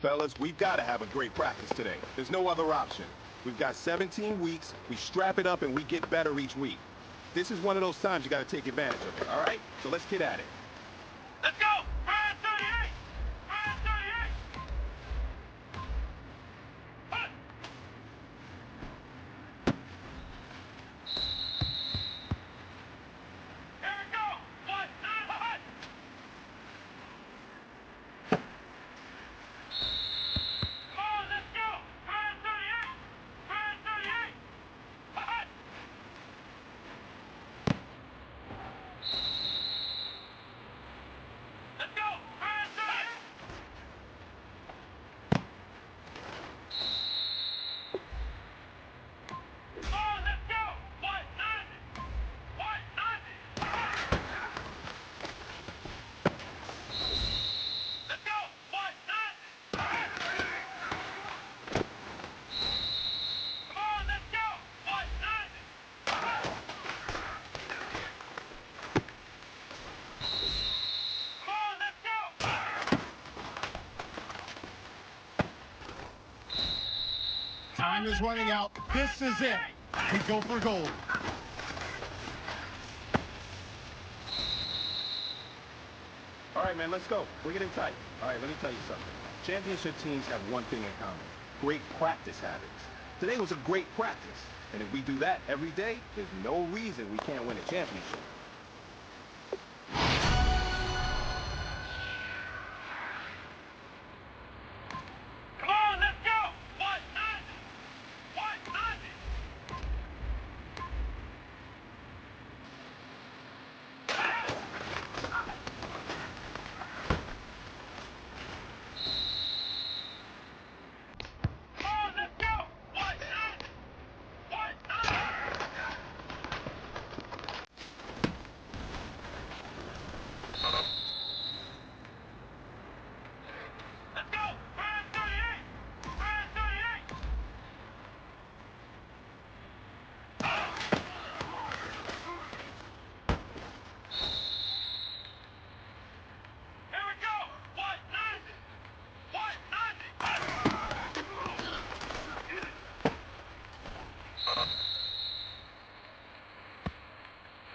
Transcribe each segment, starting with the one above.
Fellas, we've got to have a great practice today. There's no other option. We've got 17 weeks, we strap it up and we get better each week. This is one of those times you got to take advantage of it, all right? So let's get at it. Let's go! Fire 38! Fire 38! Hut! Here we go! 1, 9, hut! Come on, let's go! Fire 38! Fire 38! Hut! Let's go! Fire 38! Come on, let's go! 190! 190! Let's go! 190! Come on, let's go! 190! Come on, let's go! Time is running out. This is it. We go for gold. All right, man, let's go. We're getting tight. All right, let me tell you something. Championship teams have one thing in common: great practice habits. Today was a great practice, and if we do that every day, there's no reason we can't win a championship. Come on, let's go! 190! 190! Come on, let's go! 190! 190! Let's go! Fire 38! Fire 38! Here we go! 190! 190!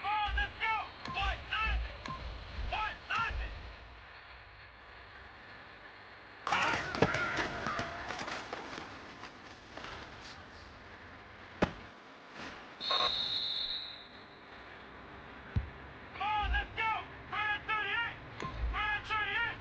Come on, let's go! 190! 190! Come on, let's go! Fire 38! Fire 38!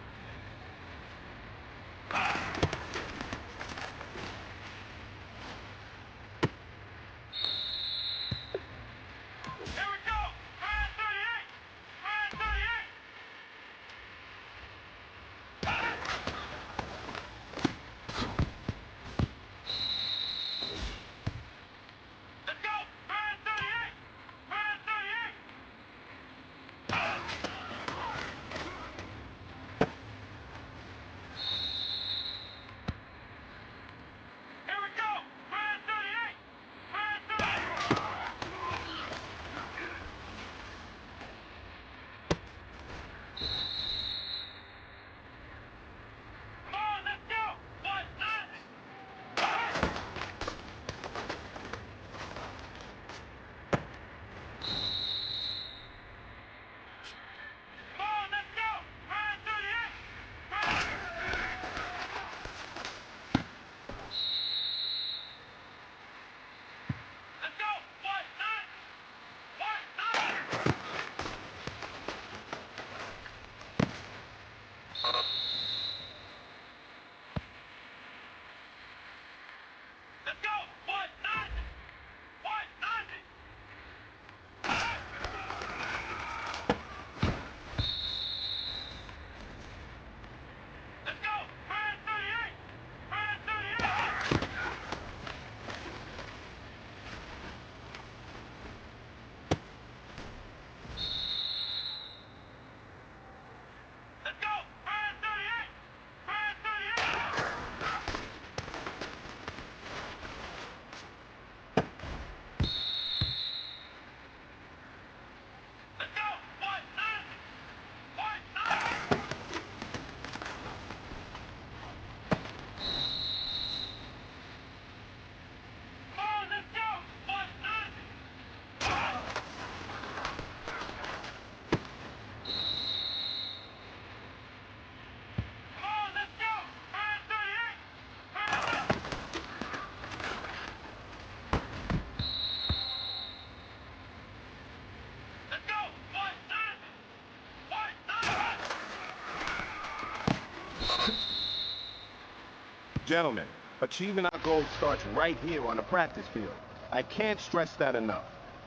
Gentlemen, achieving our goals starts right here on the practice field. I can't stress that enough.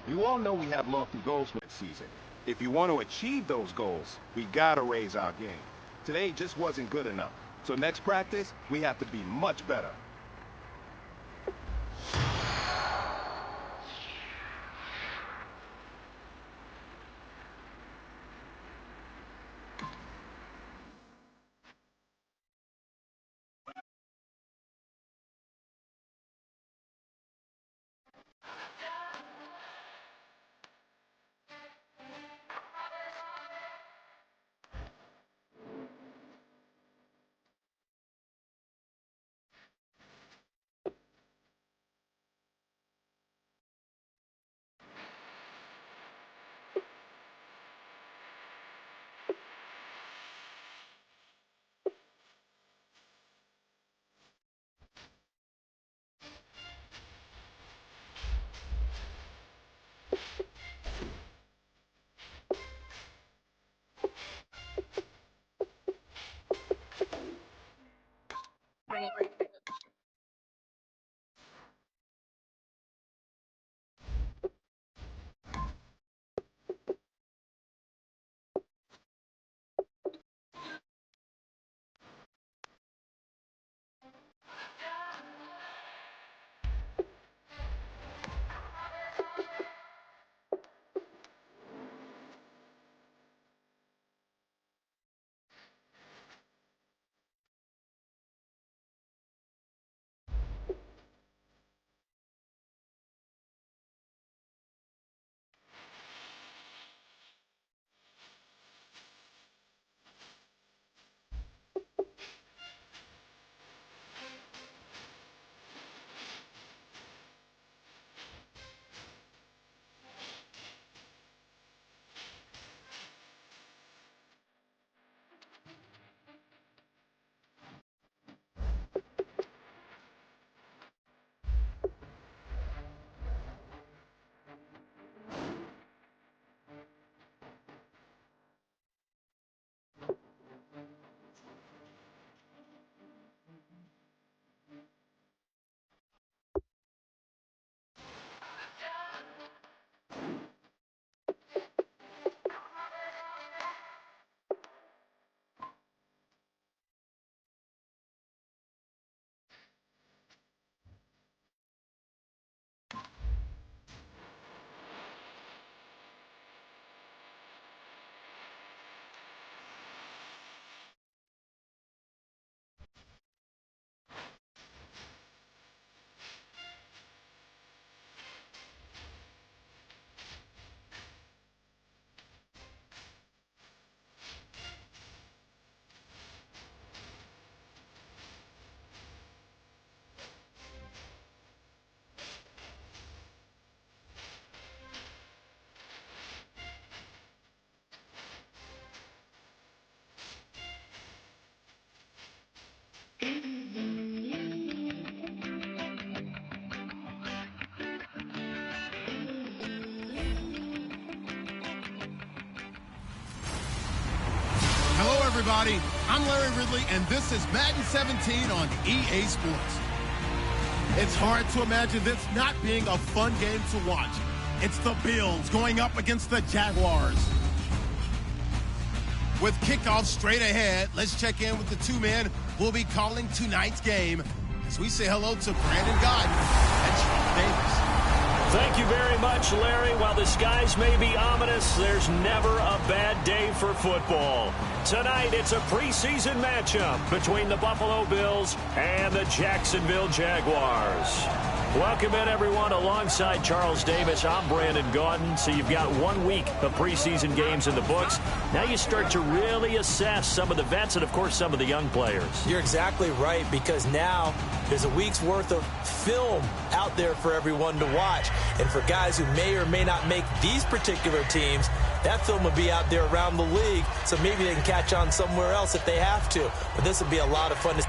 You all know we have lofty goals for this season. If you want to achieve those goals, we gotta raise our game. Today just wasn't good enough. So next practice, we have to be much better. Hello, everybody. I'm Larry Ridley, and this is Madden 17 on EA Sports. It's hard to imagine this not being a fun game to watch. It's the Bills going up against the Jaguars. With kickoff straight ahead, let's check in with the two men who will be calling tonight's game as we say hello to Brandon Godden and Charles Davis. Thank you very much, Larry. While the skies may be ominous, there's never a bad day for football. Tonight, it's a preseason matchup between the Buffalo Bills and the Jacksonville Jaguars. Welcome in, everyone. Alongside Charles Davis, I'm Brandon Gaudin. So you've got 1 week of preseason games in the books. Now you start to really assess some of the vets and, of course, some of the young players. You're exactly right, because now there's a week's worth of film out there for everyone to watch. And for guys who may or may not make these particular teams, that film will be out there around the league, so maybe they can catch on somewhere else if they have to. But this will be a lot of fun to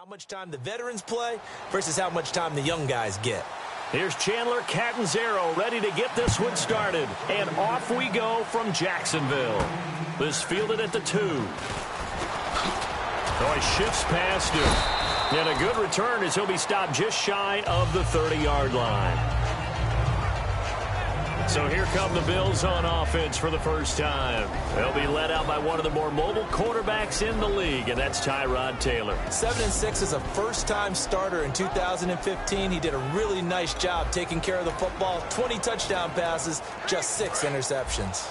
how much time the veterans play versus how much time the young guys get. Here's Chandler Catanzaro ready to get this one started. And off we go from Jacksonville. This fielded at the 2. Oh, he shifts past him. And a good return as he'll be stopped just shy of the 30-yard line. So here come the Bills on offense for the first time. They'll be led out by one of the more mobile quarterbacks in the league, and that's Tyrod Taylor. 7-6 as a first-time starter in 2015. He did a really nice job taking care of the football. 20 touchdown passes, just 6 interceptions.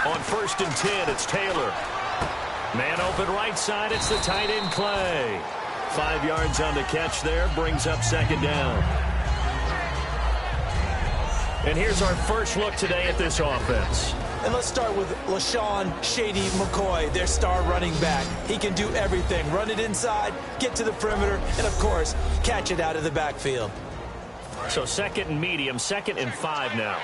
On 1st and 10, it's Taylor. Man open right side, it's the tight end Clay. 5 yards on the catch there, brings up 2nd down. And here's our first look today at this offense. And let's start with LaShawn Shady McCoy, their star running back. He can do everything, run it inside, get to the perimeter, and of course, catch it out of the backfield. So 2nd and medium, 2nd and 5 now.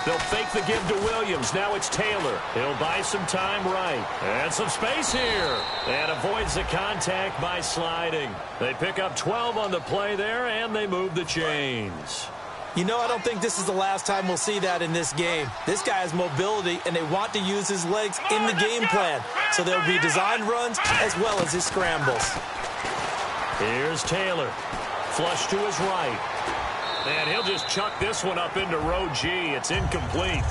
They'll fake the give to Williams. Now it's Taylor. He'll buy some time right. And some space here. And avoids the contact by sliding. They pick up 12 on the play there, and they move the chains. You know, I don't think this is the last time we'll see that in this game. This guy has mobility, and they want to use his legs in the game plan. So there'll be designed runs as well as his scrambles. Here's Taylor. Flush to his right. And he'll just chuck this one up into row G. It's incomplete.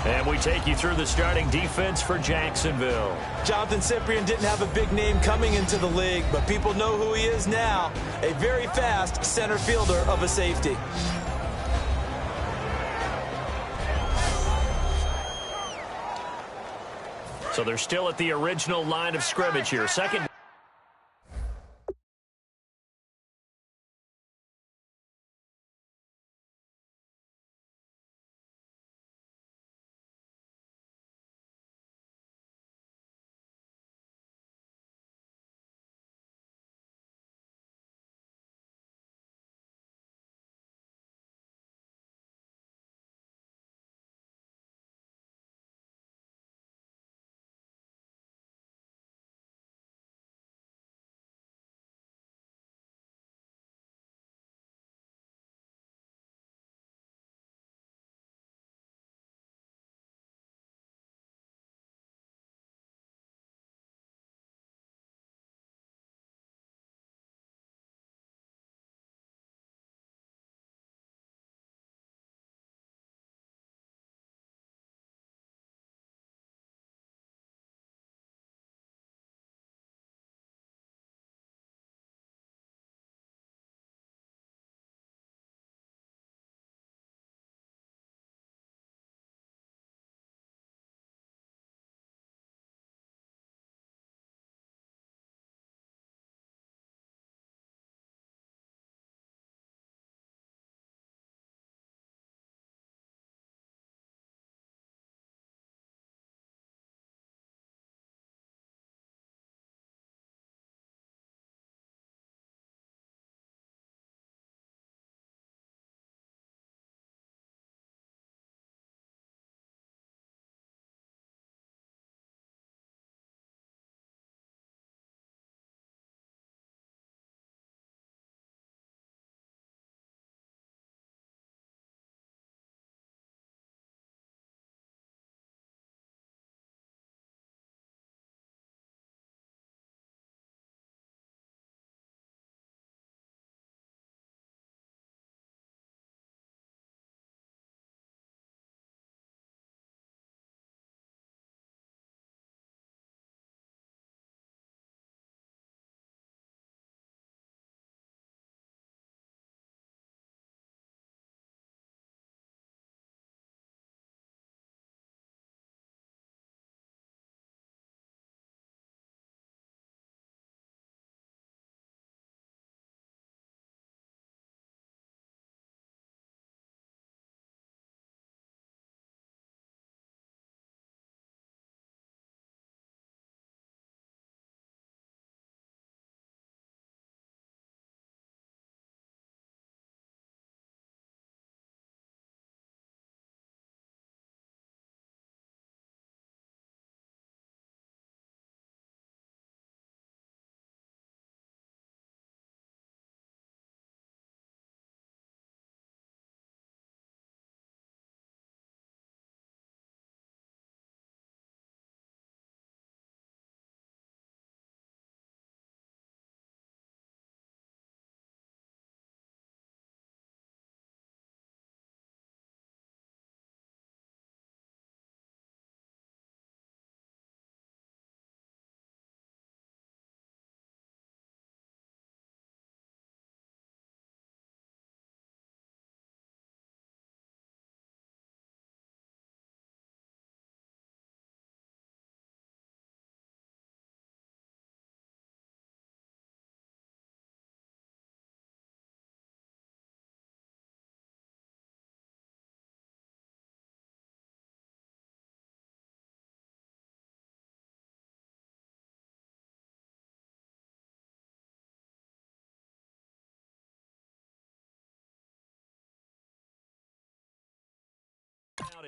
And we take you through the starting defense for Jacksonville. Jonathan Cyprien didn't have a big name coming into the league, but people know who he is now. A very fast center fielder of a safety. So they're still at the original line of scrimmage here. 2nd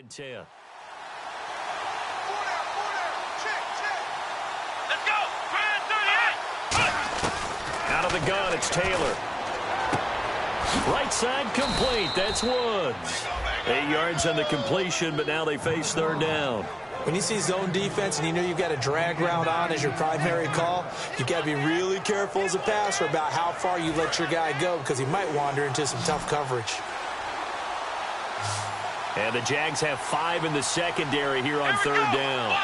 and 10. Let's go. Out of the gun, it's Taylor. Right side complete. That's Woods. 8 yards on the completion, but now they face third down. When you see zone defense and you know you've got a drag route on as your primary call, you've got to be really careful as a passer about how far you let your guy go because he might wander into some tough coverage. And the Jags have 5 in the secondary here on third down.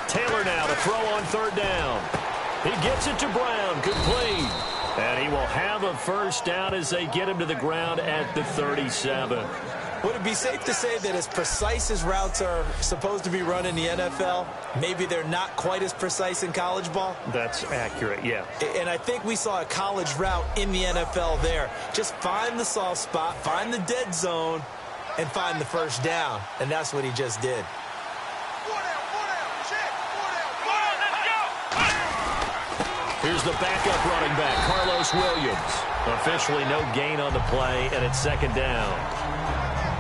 Taylor now to throw on third down. He gets it to Brown, complete. And he will have a first down as they get him to the ground at the 37. Would it be safe to say that as precise as routes are supposed to be run in the NFL, maybe they're not quite as precise in college ball? That's accurate, yeah. And I think we saw a college route in the NFL there. Just find the soft spot, find the dead zone, and find the first down. And that's what he just did. Here's the backup running back, Carlos Williams. Officially no gain on the play, and it's second down.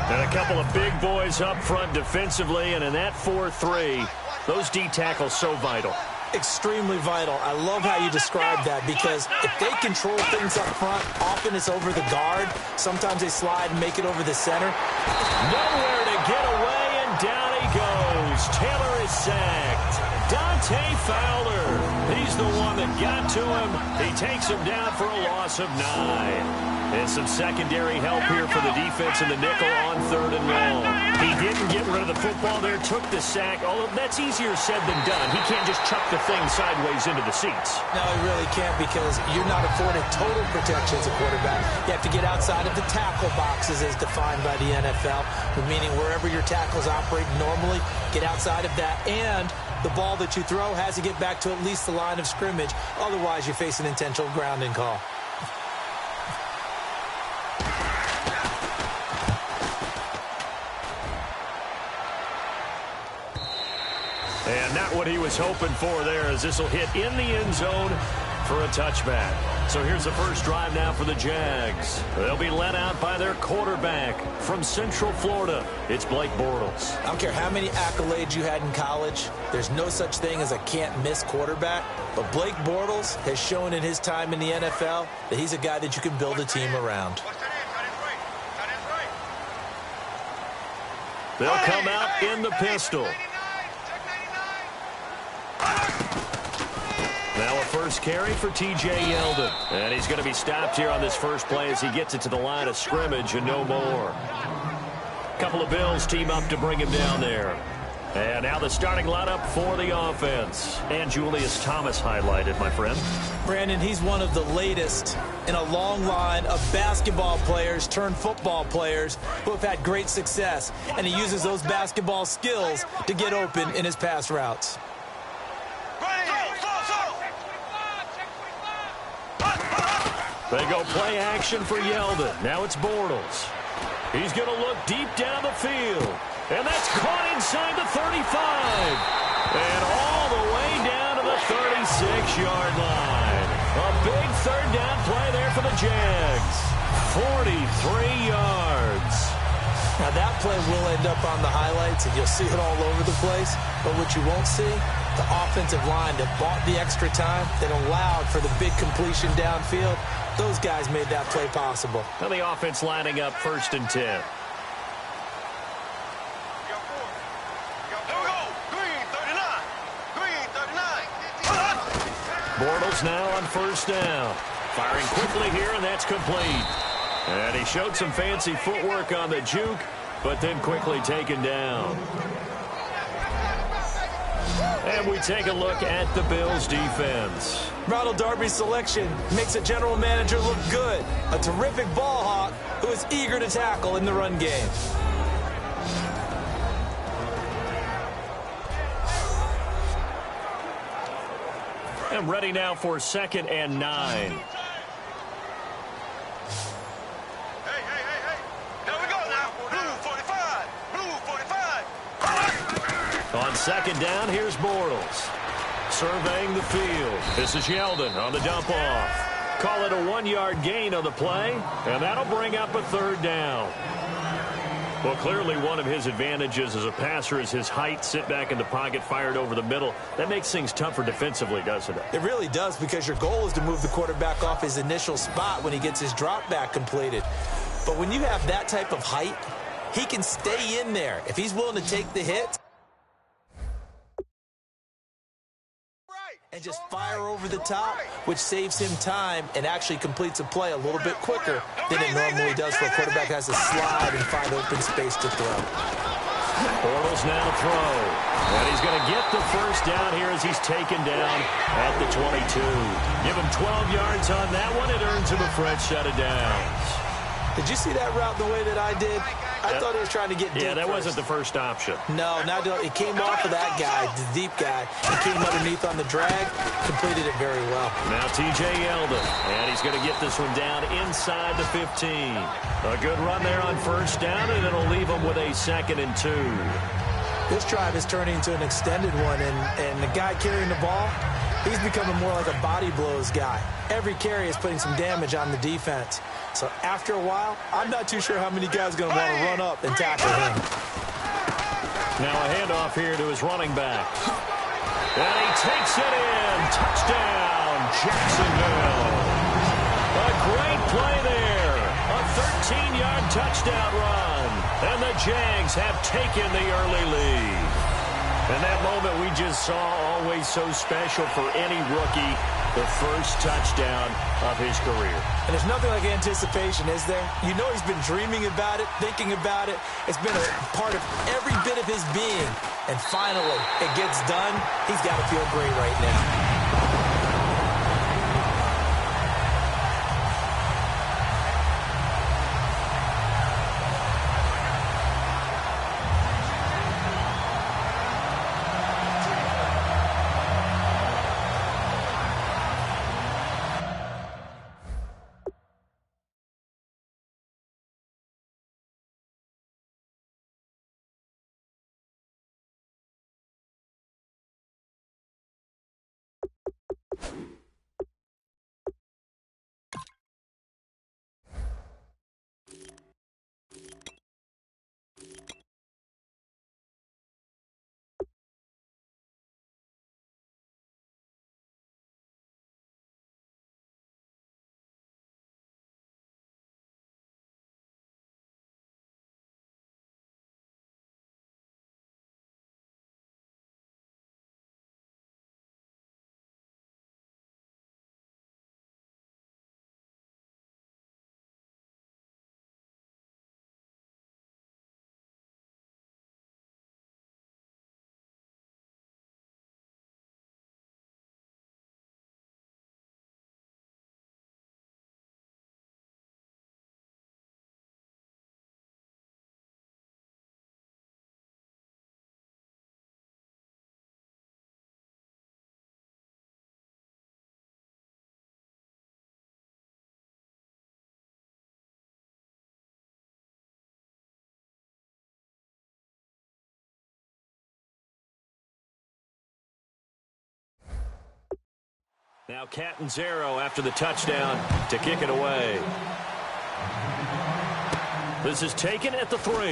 And a couple of big boys up front defensively, and in that 4-3, those D tackles so vital. Extremely vital. I love how you describe that because if they control things up front, often it's over the guard. Sometimes they slide and make it over the center. Nowhere to get away, and down he goes. Taylor is sacked. Dante Fowler. He's the one that got to him. He takes him down for a loss of 9. And some secondary help here for the defense in the nickel on third and long. He didn't get rid of the football there, took the sack. Although that's easier said than done. He can't just chuck the thing sideways into the seats. No, he really can't because you're not afforded total protection as a quarterback. You have to get outside of the tackle boxes as defined by the NFL, meaning wherever your tackles operate normally, get outside of that. And the ball that you throw has to get back to at least the line of scrimmage. Otherwise, you face an intentional grounding call. And not what he was hoping for there, as this will hit in the end zone for a touchback. So here's the first drive now for the Jags. They'll be led out by their quarterback from Central Florida. It's Blake Bortles. I don't care how many accolades you had in college. There's no such thing as a can't-miss quarterback. But Blake Bortles has shown in his time in the NFL that he's a guy that you can build a team around. They'll come out in the pistol. Now a first carry for T.J. Yeldon. And he's going to be stopped here on this first play as he gets it to the line of scrimmage and no more. A couple of Bills team up to bring him down there. And now the starting lineup for the offense. And Julius Thomas highlighted, my friend. Brandon, he's one of the latest in a long line of basketball players turned football players who have had great success. And he uses those basketball skills to get open in his pass routes. They go play action for Yeldon. Now it's Bortles. He's going to look deep down the field. And that's caught inside the 35. And all the way down to the 36-yard line. A big third down play there for the Jags. 43 yards. Now that play will end up on the highlights, and you'll see it all over the place. But what you won't see, the offensive line that bought the extra time, that allowed for the big completion downfield, those guys made that play possible. Now the offense lining up 1st and 10. Bortles now on 1st down. Firing quickly here, and that's complete. And he showed some fancy footwork on the juke, but then quickly taken down. And we take a look at the Bills' defense. Ronald Darby's selection makes a general manager look good. A terrific ball hawk who is eager to tackle in the run game. And ready now for 2nd and 9. On 2nd down, here's Bortles. Surveying the field. This is Yeldon on the dump off. Call it a 1-yard gain on the play, and that'll bring up a 3rd down. Well, clearly one of his advantages as a passer is his height. Sit back in the pocket, fired over the middle. That makes things tougher defensively, doesn't it? It really does, because your goal is to move the quarterback off his initial spot when he gets his drop back completed. But when you have that type of height, he can stay in there. If he's willing to take the hit and just fire over the top, which saves him time and actually completes a play a little bit quicker than it normally does for a quarterback who has to slide and find open space to throw. Bortles now to throw. And he's going to get the first down here as he's taken down at the 22. Give him 12 yards on that one. It earns him a fresh set of downs. Did you see that route the way that I did? I thought he was trying to get deep. Yeah, that first. wasn't the first option. No, it came off of that guy, the deep guy. He came underneath on the drag, completed it very well. Now T.J. Yeldon, and he's going to get this one down inside the 15. A good run there on first down, and it'll leave him with a 2nd and 2. This drive is turning into an extended one, and the guy carrying the ball, he's becoming more like a body blows guy. Every carry is putting some damage on the defense. So after a while, I'm not too sure how many guys are going to want to run up and tackle him. Now a handoff here to his running back. And he takes it in. Touchdown, Jacksonville. A great play there. A 13-yard touchdown run. And the Jags have taken the early lead. And that moment we just saw, always so special for any rookie, the first touchdown of his career. And there's nothing like anticipation, is there? You know he's been dreaming about it, thinking about it. It's been a part of every bit of his being. And finally, it gets done. He's got to feel great right now. Now Catanzaro after the touchdown to kick it away. This is taken at the 3.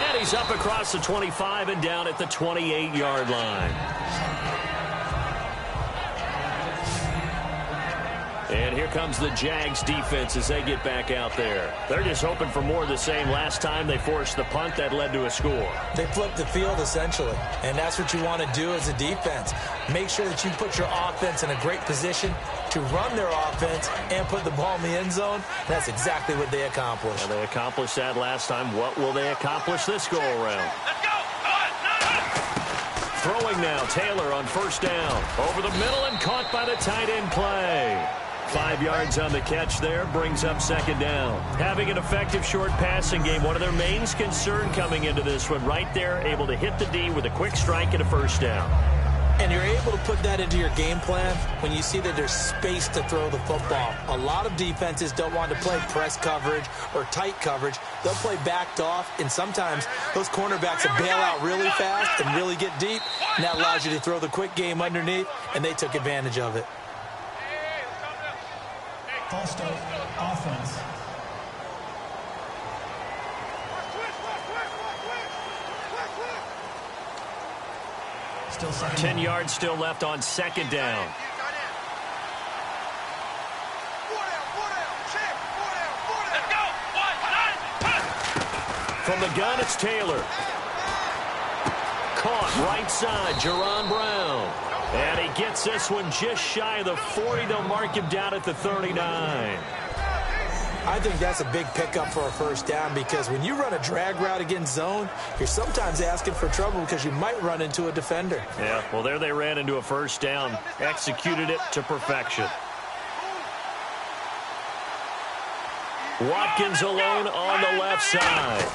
And he's up across the 25 and down at the 28-yard line. And here comes the Jags defense as they get back out there. They're just hoping for more of the same. Last time they forced the punt that led to a score. They flipped the field essentially, and that's what you want to do as a defense. Make sure that you put your offense in a great position to run their offense and put the ball in the end zone. That's exactly what they accomplished. And they accomplished that last time. What will they accomplish this go around? Let's go. Throwing now, Taylor on first down. Over the middle and caught by the tight end play. 5 yards on the catch there, brings up second down. Having an effective short passing game, one of their main concern coming into this one, right there, able to hit the D with a quick strike and a first down. And you're able to put that into your game plan when you see that there's space to throw the football. A lot of defenses don't want to play press coverage or tight coverage. They'll play backed off, and sometimes those cornerbacks will bail out really fast and really get deep, and that allows you to throw the quick game underneath, and they took advantage of it. False start, offense. Still second 10 down. yards still left on second down. Let's go. 1, 9, From the gun, it's Taylor. Caught right side, Jerron Brown. And he gets this one just shy of the 40. They'll mark him down at the 39. I think that's a big pickup for a first down because when you run a drag route against zone, you're sometimes asking for trouble because you might run into a defender. Yeah, well, there they ran into a first down. Executed it to perfection. Watkins alone on the left side.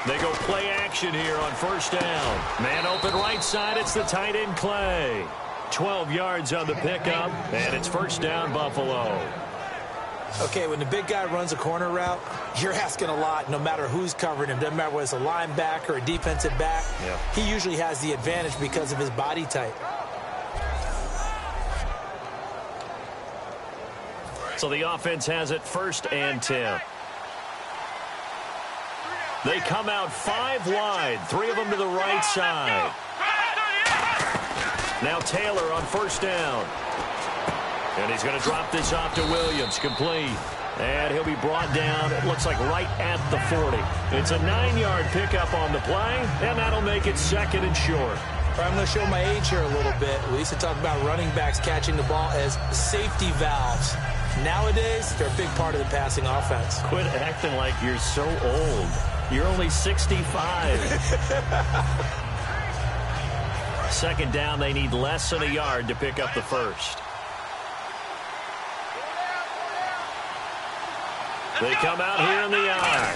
They go play action here on first down. Man open right side. It's the tight end Clay. 12 yards on the pickup, and it's first down Buffalo. Okay, when the big guy runs a corner route, you're asking a lot no matter who's covering him. Doesn't matter whether it's a linebacker or a defensive back. Yeah. He usually has the advantage because of his body type. So the offense has it first and 10. They come out 5 wide, 3 of them to the right side. Now Taylor on first down. And he's going to drop this off to Williams, complete. And he'll be brought down, it looks like right at the 40. It's a 9-yard pickup on the play, and that'll make it second and short. I'm going to show my age here a little bit. We used to talk about running backs catching the ball as safety valves. Nowadays, they're a big part of the passing offense. Quit acting like you're so old. You're only 65. Second down, they need less than a yard to pick up the first. They come out here in the eye.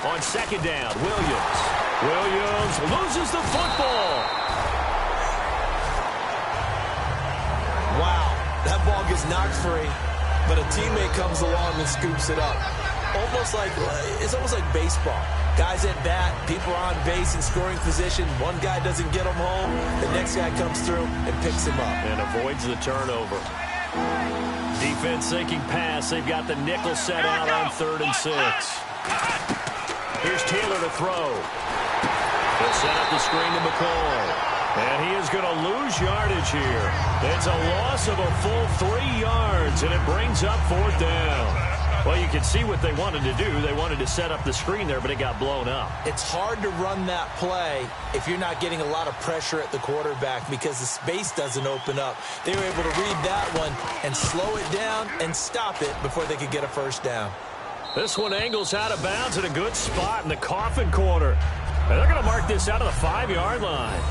On second down, Williams. Williams loses the football. Wow, that ball gets knocked free, but a teammate comes along and scoops it up. It's almost like baseball. Guys at bat, people are on base in scoring position. One guy doesn't get him home. The next guy comes through and picks him up. And avoids the turnover. Defense thinking pass. They've got the nickel set out on 3rd and 6. Here's Taylor to throw. They'll set up the screen to McCoy. And he is going to lose yardage here. It's a loss of a full 3 yards, and it brings up 4th down. Well, you can see what they wanted to do. They wanted to set up the screen there, but it got blown up. It's hard to run that play if you're not getting a lot of pressure at the quarterback because the space doesn't open up. They were able to read that one and slow it down and stop it before they could get a first down. This one angles out of bounds at a good spot in the coffin corner. And they're going to mark this out of the 5-yard line.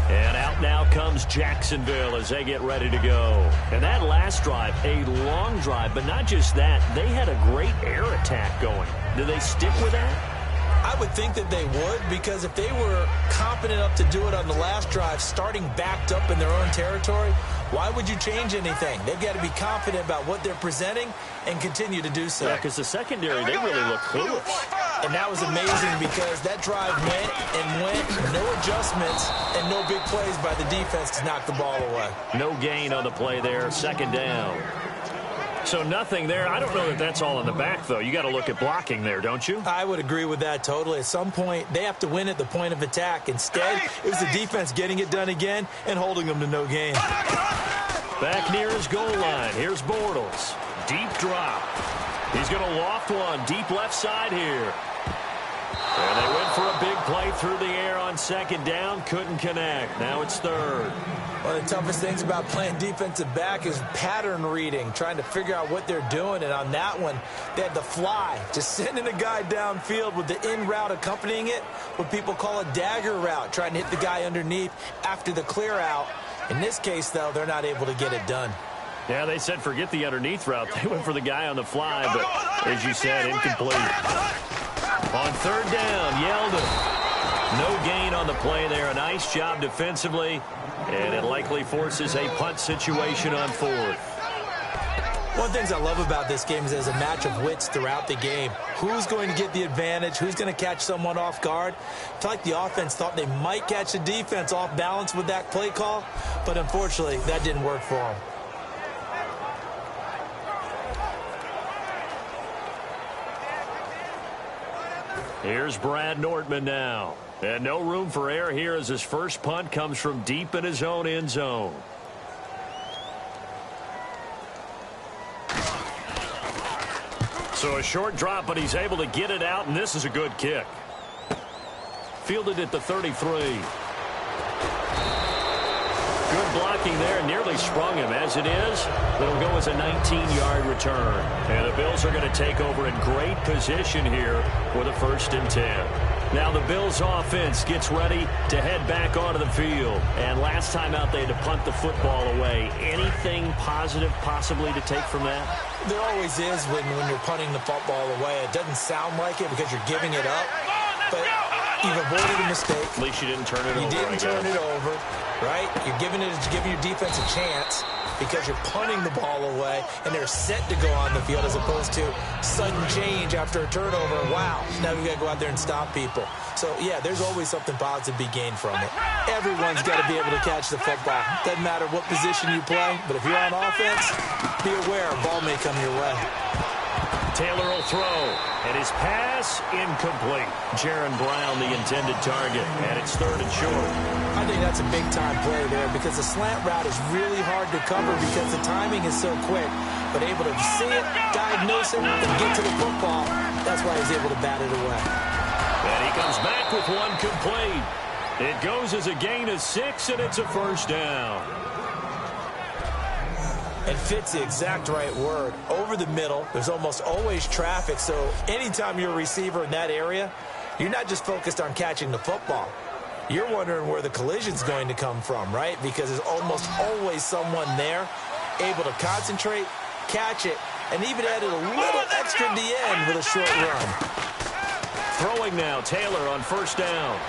And out now comes Jacksonville as they get ready to go. And that last drive, a long drive, but not just that, they had a great air attack going. Do they stick with that? I would think that they would, because if they were confident enough to do it on the last drive, starting backed up in their own territory, why would you change anything? They've got to be confident about what they're presenting and continue to do so. Yeah, because the secondary, they really look clueless. And that was amazing because that drive went and went, no adjustments, and no big plays by the defense to knock the ball away. No gain on the play there, second down. So nothing there. I don't know that that's all in the back, though. You got to look at blocking there, don't you? I would agree with that totally. At some point, they have to win at the point of attack. Instead, it was the defense getting it done again and holding them to no gain. Back near his goal line. Here's Bortles. Deep drop. He's going to loft one deep left side here. And they went for a big play through the air on second down. Couldn't connect. Now it's third. One of the toughest things about playing defensive back is pattern reading, trying to figure out what they're doing. And on that one, they had the fly, just sending a guy downfield with the in route accompanying it, what people call a dagger route, trying to hit the guy underneath after the clear out. In this case, though, they're not able to get it done. Yeah, they said forget the underneath route. They went for the guy on the fly, but as you said, incomplete. On third down, Yeldon. No gain on the play there. A nice job defensively, and it likely forces a punt situation on fourth. One of the things I love about this game is there's a match of wits throughout the game. Who's going to get the advantage? Who's going to catch someone off guard? I feel like the offense thought they might catch the defense off balance with that play call, but unfortunately, that didn't work for them. Here's Brad Nortman now. And no room for error here as his first punt comes from deep in his own end zone. So a short drop, but he's able to get it out, and this is a good kick. Fielded at the 33. Good blocking there, nearly sprung him. As it is, it'll go as a 19-yard return. And the Bills are going to take over in great position here for the 1st and 10. Now the Bills offense gets ready to head back onto the field. And last time out, they had to punt the football away. Anything positive possibly to take from that? There always is when you're punting the football away. It doesn't sound like it because you're giving it up, but you've avoided a mistake. At least you didn't turn it over. You didn't turn it over, right? You're giving your defense a chance because you're punting the ball away, and they're set to go on the field as opposed to sudden change after a turnover. Wow, now we've got to go out there and stop people. So, yeah, there's always something positive to be gained from it. Everyone's got to be able to catch the football. Doesn't matter what position you play, but if you're on offense, be aware a ball may come your way. Taylor will throw, and his pass incomplete. Jaron Brown, the intended target, and it's 3rd and short. I think that's a big-time play there because the slant route is really hard to cover because the timing is so quick. But able to see it, diagnose it, and get to the football, that's why he's able to bat it away. And he comes back with one complete. It goes as a gain of 6, and it's a 1st down. It fits the exact right word. Over the middle, there's almost always traffic, so anytime you're a receiver in that area, you're not just focused on catching the football. You're wondering where the collision's going to come from, right? Because there's almost always someone there able to concentrate, catch it, and even added a little extra at the end with a short run. Throwing now, Taylor on 1st down.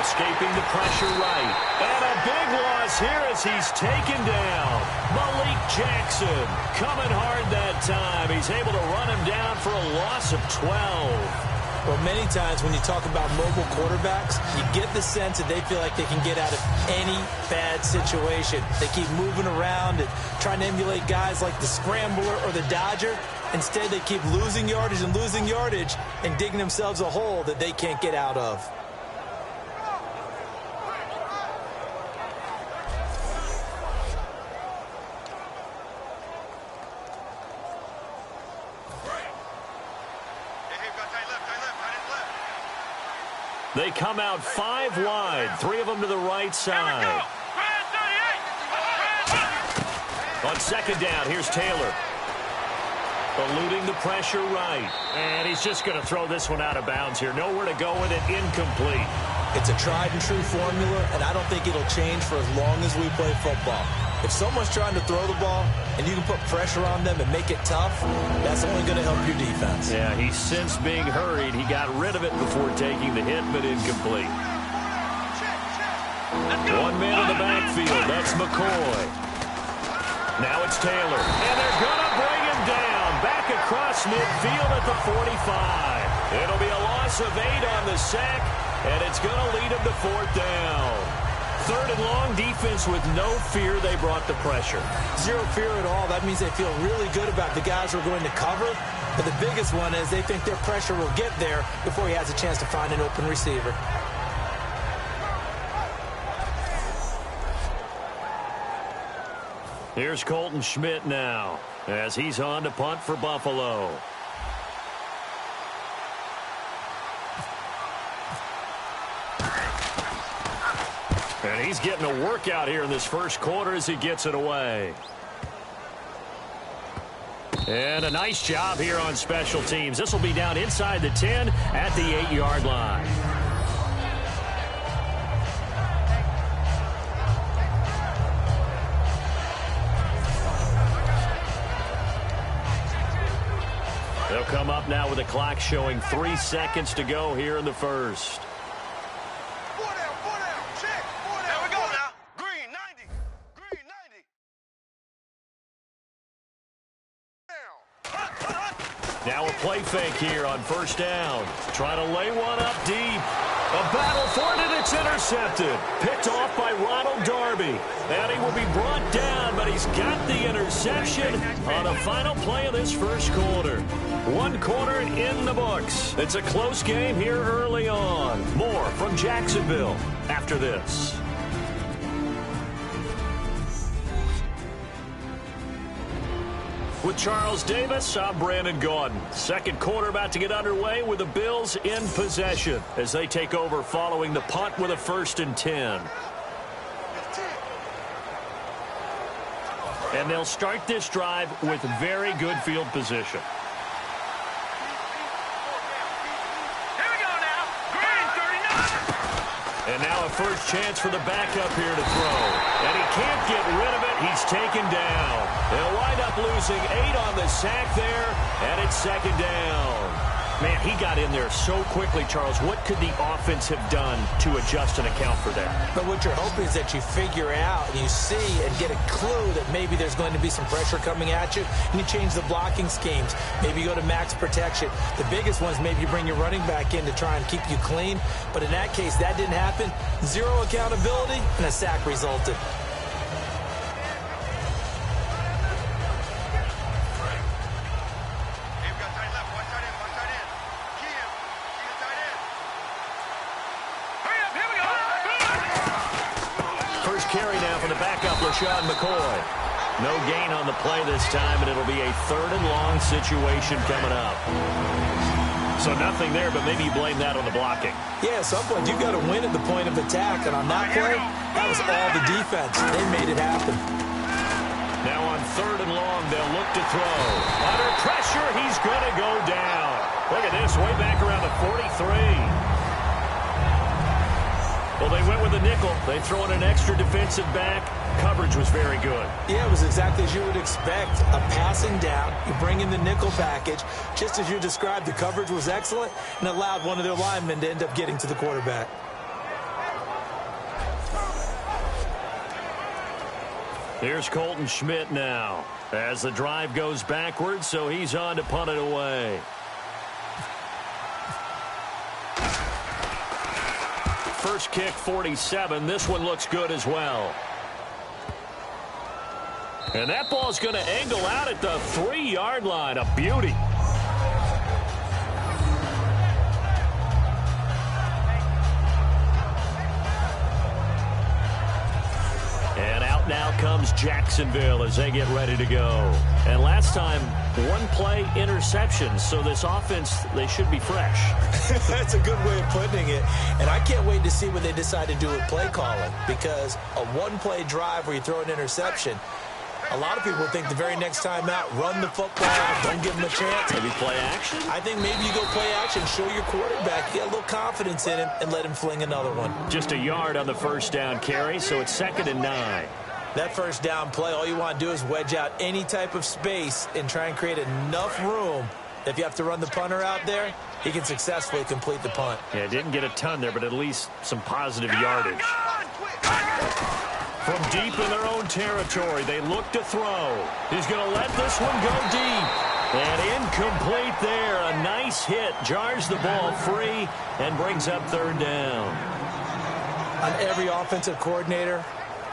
Escaping the pressure right. And a big loss here as he's taken down. Malik Jackson coming hard that time. He's able to run him down for a loss of 12. Well, many times when you talk about mobile quarterbacks, you get the sense that they feel like they can get out of any bad situation. They keep moving around and trying to emulate guys like the Scrambler or the Dodger. Instead, they keep losing yardage and digging themselves a hole that they can't get out of. They come out 5 wide, 3 of them to the right side. On 2nd down, here's Taylor. Eluding the pressure right. And he's just going to throw this one out of bounds here. Nowhere to go with it, incomplete. It's a tried and true formula, and I don't think it'll change for as long as we play football. If someone's trying to throw the ball and you can put pressure on them and make it tough, that's only going to help your defense. Yeah, he's since being hurried. He got rid of it before taking the hit, but incomplete. 1 man in the backfield. That's McCoy. Now it's Taylor. And they're going to bring him down. Back across midfield at the 45. It'll be a loss of 8 on the sack, and it's going to lead him to 4th down. 3rd and long, defense with no fear. They brought the pressure. Zero fear at all. That means they feel really good about the guys who are going to cover. But the biggest one is they think their pressure will get there before he has a chance to find an open receiver. Here's Colton Schmidt now as he's on to punt for Buffalo. And he's getting a workout here in this 1st quarter as he gets it away. And a nice job here on special teams. This will be down inside the 10 at the 8-yard line. They'll come up now with the clock showing 3 seconds to go here in the 1st. Now a play fake here on 1st down. Trying to lay one up deep. A battle for it, and it's intercepted. Picked off by Ronald Darby. And he will be brought down, but he's got the interception on the final play of this 1st quarter. One quarter in the books. It's a close game here early on. More from Jacksonville after this. With Charles Davis, I'm Brandon Gaudin. Second quarter about to get underway with the Bills in possession as they take over following the punt with a 1st and 10. And they'll start this drive with very good field position. Here we go now. Green 39. And now a first chance for the backup here to throw. And he can't get rid of it. He's taken down. They'll wind up losing 8 on the sack there, and it's 2nd down. Man, he got in there so quickly, Charles. What could the offense have done to adjust and account for that? But what you're hoping is that you figure out, you see, and get a clue that maybe there's going to be some pressure coming at you, and you change the blocking schemes. Maybe you go to max protection. The biggest one is maybe you bring your running back in to try and keep you clean. But in that case, that didn't happen. 0 accountability, and a sack resulted. Sean McCoy. No gain on the play this time, and it'll be a 3rd and long situation coming up. So nothing there, but maybe you blame that on the blocking. Yeah, at some point you've got to win at the point of attack, and on that play, that was all the defense. They made it happen. Now on 3rd and long, they'll look to throw. Under pressure, he's going to go down. Look at this, way back around the 43. Well, they went with a nickel. They throw in an extra defensive back. Coverage was very good. Yeah, it was exactly as you would expect. A passing down. You bring in the nickel package. Just as you described, the coverage was excellent and allowed one of their linemen to end up getting to the quarterback. Here's Colton Schmidt now as the drive goes backwards, so he's on to punt it away. First kick, 47. This one looks good as well. And that ball's going to angle out at the 3-yard line. A beauty. And out now comes Jacksonville as they get ready to go. And last time, 1-play interception. So this offense, they should be fresh. That's a good way of putting it. And I can't wait to see what they decide to do with play calling. Because a 1-play drive where you throw an interception, a lot of people think the very next time out, run the football, don't give them a chance. Maybe play action? I think maybe you go play action, show your quarterback, you got a little confidence in him, and let him fling another one. Just a yard on the first down carry, so it's 2nd and 9. That first down play, all you want to do is wedge out any type of space and try and create enough room. If you have to run the punter out there, he can successfully complete the punt. Yeah, didn't get a ton there, but at least some positive yardage. From deep in their own territory, they look to throw. He's going to let this one go deep. And incomplete there. A nice hit. Jars the ball free and brings up 3rd down. On every offensive coordinator,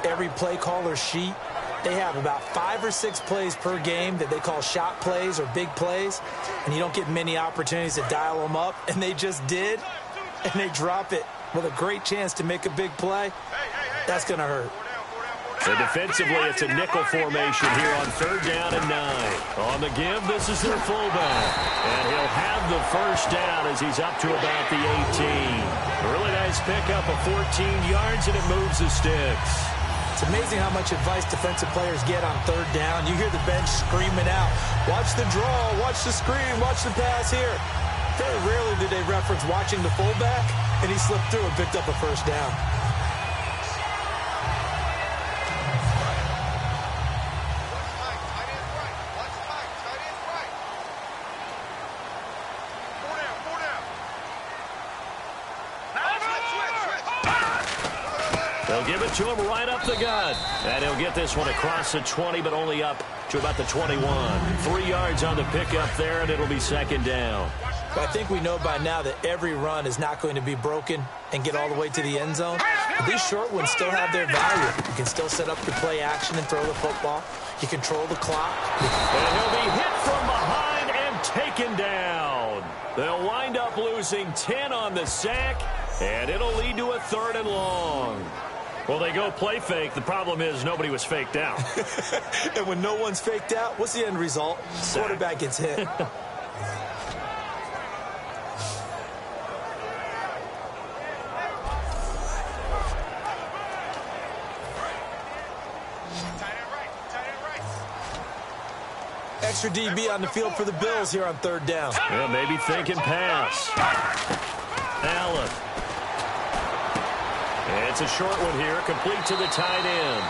every play caller sheet, they have about 5 or 6 plays per game that they call shot plays or big plays. And you don't get many opportunities to dial them up. And they just did. And they drop it with a great chance to make a big play. That's going to hurt. So defensively, it's a nickel formation here on 3rd down and 9. On the give, this is their fullback. And he'll have the first down as he's up to about the 18. A really nice pickup of 14 yards, and it moves the sticks. It's amazing how much advice defensive players get on 3rd down. You hear the bench screaming out, watch the draw, watch the screen, watch the pass here. Very rarely do they reference watching the fullback, and he slipped through and picked up a first down. They'll give it to him right up the gut. And he'll get this one across the 20, but only up to about the 21. 3 yards on the pickup there, and it'll be 2nd down. I think we know by now that every run is not going to be broken and get all the way to the end zone. But these short ones still have their value. You can still set up your play action and throw the football. You control the clock. And he'll be hit from behind and taken down. They'll wind up losing 10 on the sack, and it'll lead to a 3rd and long. Well, they go play fake. The problem is nobody was faked out. And when no one's faked out, what's the end result? Sack. Quarterback gets hit. Extra DB on the field for the Bills here on 3rd down. Yeah, maybe thinking pass. Allen. It's a short one here, complete to the tight end.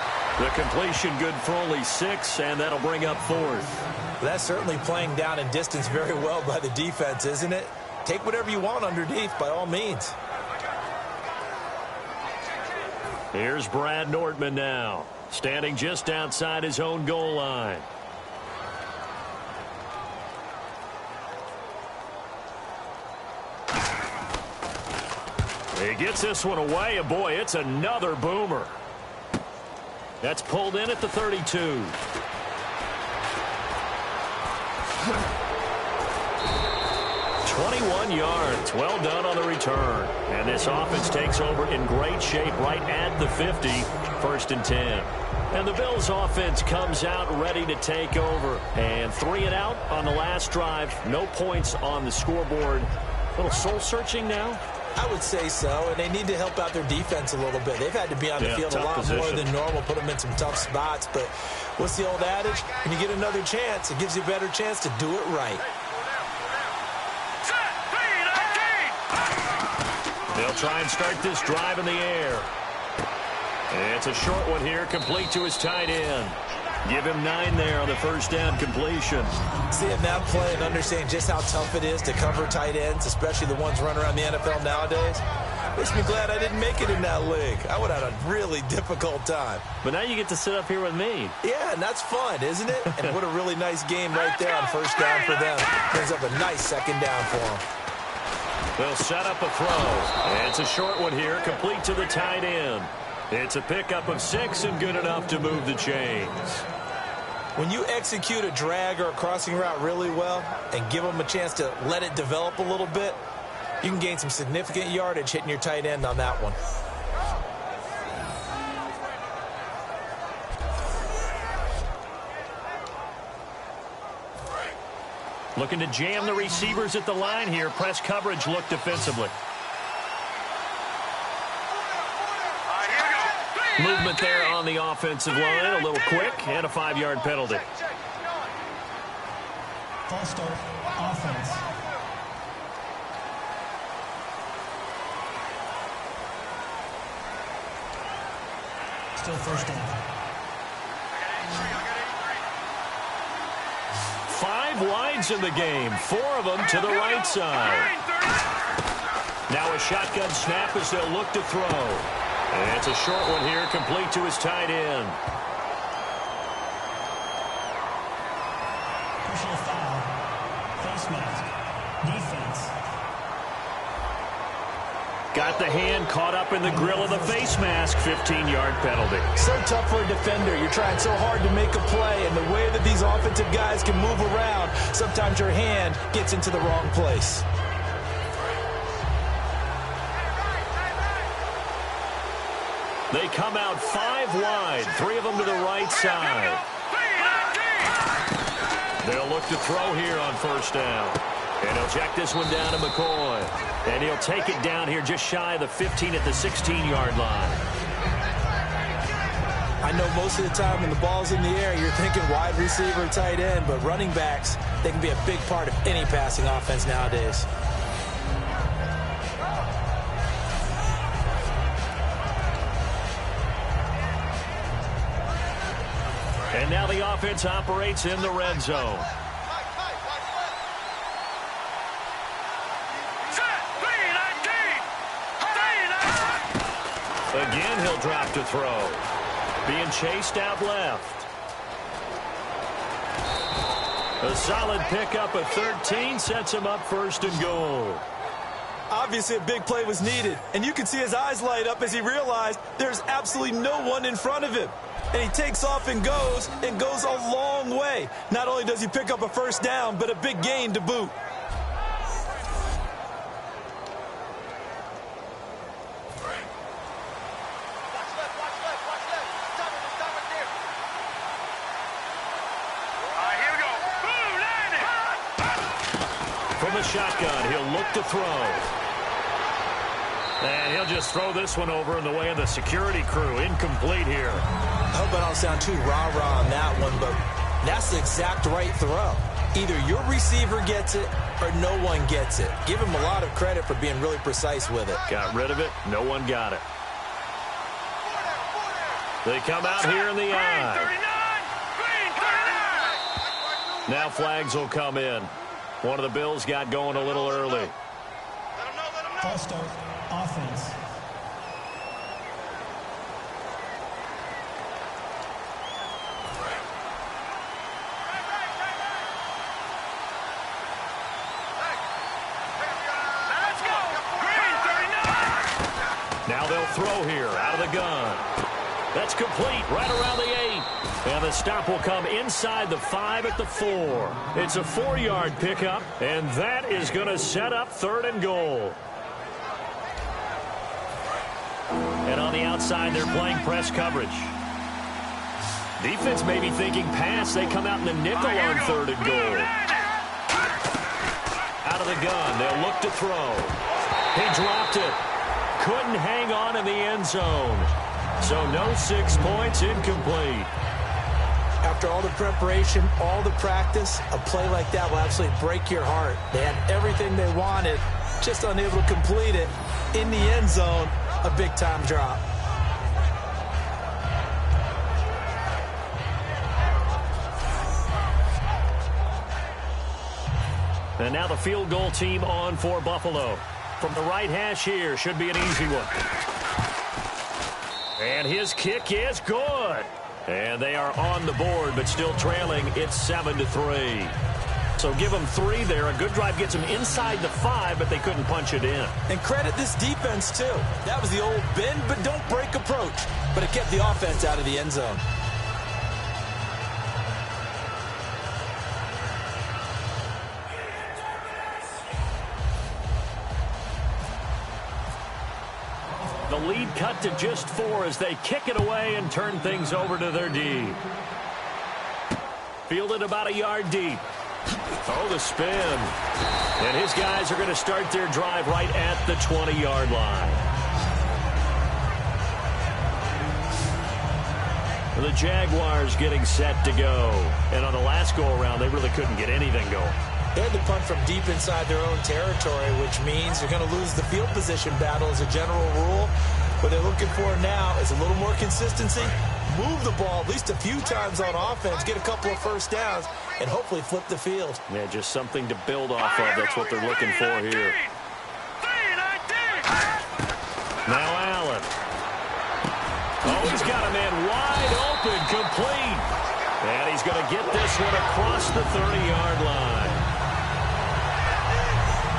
The completion good for only 6, and that'll bring up 4th. That's certainly playing down in distance very well by the defense, isn't it? Take whatever you want underneath, by all means. Here's Brad Nordman now, standing just outside his own goal line. He gets this one away, and boy, it's another boomer. That's pulled in at the 32. 21 yards. Well done on the return. And this offense takes over in great shape right at the 50. 1st and 10. And the Bills offense comes out ready to take over. And 3 and out on the last drive. No points on the scoreboard. A little soul-searching now. I would say so, and they need to help out their defense a little bit. They've had to be on the field a lot more than normal, put them in some tough spots. But what's the old adage? When you get another chance, it gives you a better chance to do it right. They'll try and start this drive in the air. It's a short one here, complete to his tight end. Give him 9 there on the 1st down completion. Seeing that play and understanding just how tough it is to cover tight ends, especially the ones running around the NFL nowadays, makes me glad I didn't make it in that league. I would have had a really difficult time. But now you get to sit up here with me. Yeah, and that's fun, isn't it? And what a really nice game right there on 1st down for them. Brings up a nice 2nd down for them. They'll set up a throw. And it's a short one here, complete to the tight end. It's a pickup of 6 and good enough to move the chains. When you execute a drag or a crossing route really well and give them a chance to let it develop a little bit, you can gain some significant yardage hitting your tight end on that one. Looking to jam the receivers at the line here. Press coverage look defensively. Movement there on the offensive line. A little quick and a 5-yard penalty. False start, offense. Still 1st down. 5 wides in the game. 4 of them to the right side. Now a shotgun snap as they'll look to throw. And it's a short one here, complete to his tight end. Personal foul. Face mask. Defense. Got the hand caught up in the grill of the face mask. 15-yard penalty. So tough for a defender. You're trying so hard to make a play, and the way that these offensive guys can move around, sometimes your hand gets into the wrong place. They come out 5 wide, 3 of them to the right side. They'll look to throw here on 1st down. And he'll check this one down to McCoy. And he'll take it down here just shy of the 15 at the 16-yard line. I know most of the time when the ball's in the air, you're thinking wide receiver, tight end, but running backs, they can be a big part of any passing offense nowadays. And now the offense operates in the red zone. Again, he'll drop to throw. Being chased out left. A solid pickup of 13 sets him up 1st and goal. Obviously, a big play was needed, and you can see his eyes light up as he realized there's absolutely no one in front of him. and he takes off and goes a long way. Not only does he pick up a first down, but a big gain to boot. From the shotgun, he'll look to throw. And he'll just throw this one over in the way of the security crew. Incomplete here. I hope I don't sound too rah-rah on that one, but that's the exact right throw. Either your receiver gets it or no one gets it. Give him a lot of credit for being really precise with it. Got rid of it. No one got it. They come out here in the eye. Now flags will come in. One of the Bills got going a little early. False start, offense. Now they'll throw here out of the gun. That's complete right around the 8. And the stop will come inside the 5 at the 4. It's a 4-yard pickup, and that is going to set up 3rd and goal. And on the outside, they're playing press coverage. Defense may be thinking pass. They come out in the nickel on 3rd and goal. Out of the gun, they'll look to throw. He dropped it. Couldn't hang on in the end zone. So no 6 points, incomplete. After all the preparation, all the practice, a play like that will absolutely break your heart. They had everything they wanted, just unable to complete it. In the end zone, a big-time drop. And now the field goal team on for Buffalo. From the right hash here, should be an easy one. And his kick is good. And they are on the board, but still trailing. It's 7-3. So give them 3 there. A good drive gets them inside the 5, but they couldn't punch it in. And credit this defense, too. That was the old bend but don't break approach. But it kept the offense out of the end zone. The lead cut to just 4 as they kick it away and turn things over to their D. Fielded about a yard deep. Oh, the spin. And his guys are going to start their drive right at the 20-yard line. The Jaguars getting set to go. And on the last go-around, they really couldn't get anything going. They had to punt from deep inside their own territory, which means they're going to lose the field position battle as a general rule. What they're looking for now is a little more consistency, move the ball at least a few times on offense, get a couple of first downs, and hopefully flip the field. Yeah, just something to build off of. That's what they're looking for here. Now Allen. Oh, he's got a man wide open, complete. And he's going to get this one across the 30-yard line.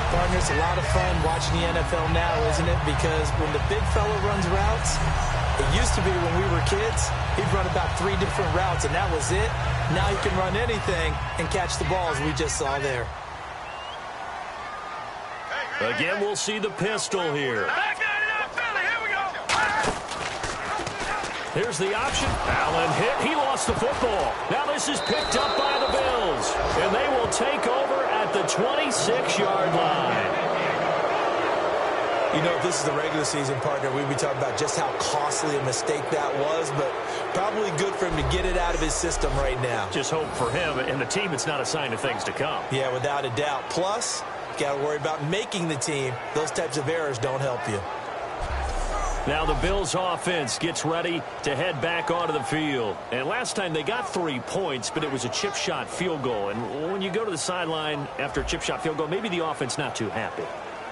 Partner, it's a lot of fun watching the NFL now, isn't it? Because when the big fella runs routes, it used to be when we were kids, he'd run about 3 different routes, and that was it. Now he can run anything and catch the ball, as we just saw there. Again, we'll see the pistol here. Here's the option. Allen hit. He lost the football. Now this is picked up by the Bills. And they will take over at the 26-yard line. You know, if this is the regular season, partner, we'd be talking about just how costly a mistake that was, but probably good for him to get it out of his system right now. Just hope for him and the team it's not a sign of things to come. Yeah, without a doubt. Plus, got to worry about making the team. Those types of errors don't help you. Now the Bills offense gets ready to head back onto the field. And last time they got 3 points, but it was a chip shot field goal. And when you go to the sideline after a chip shot field goal, maybe the offense not too happy.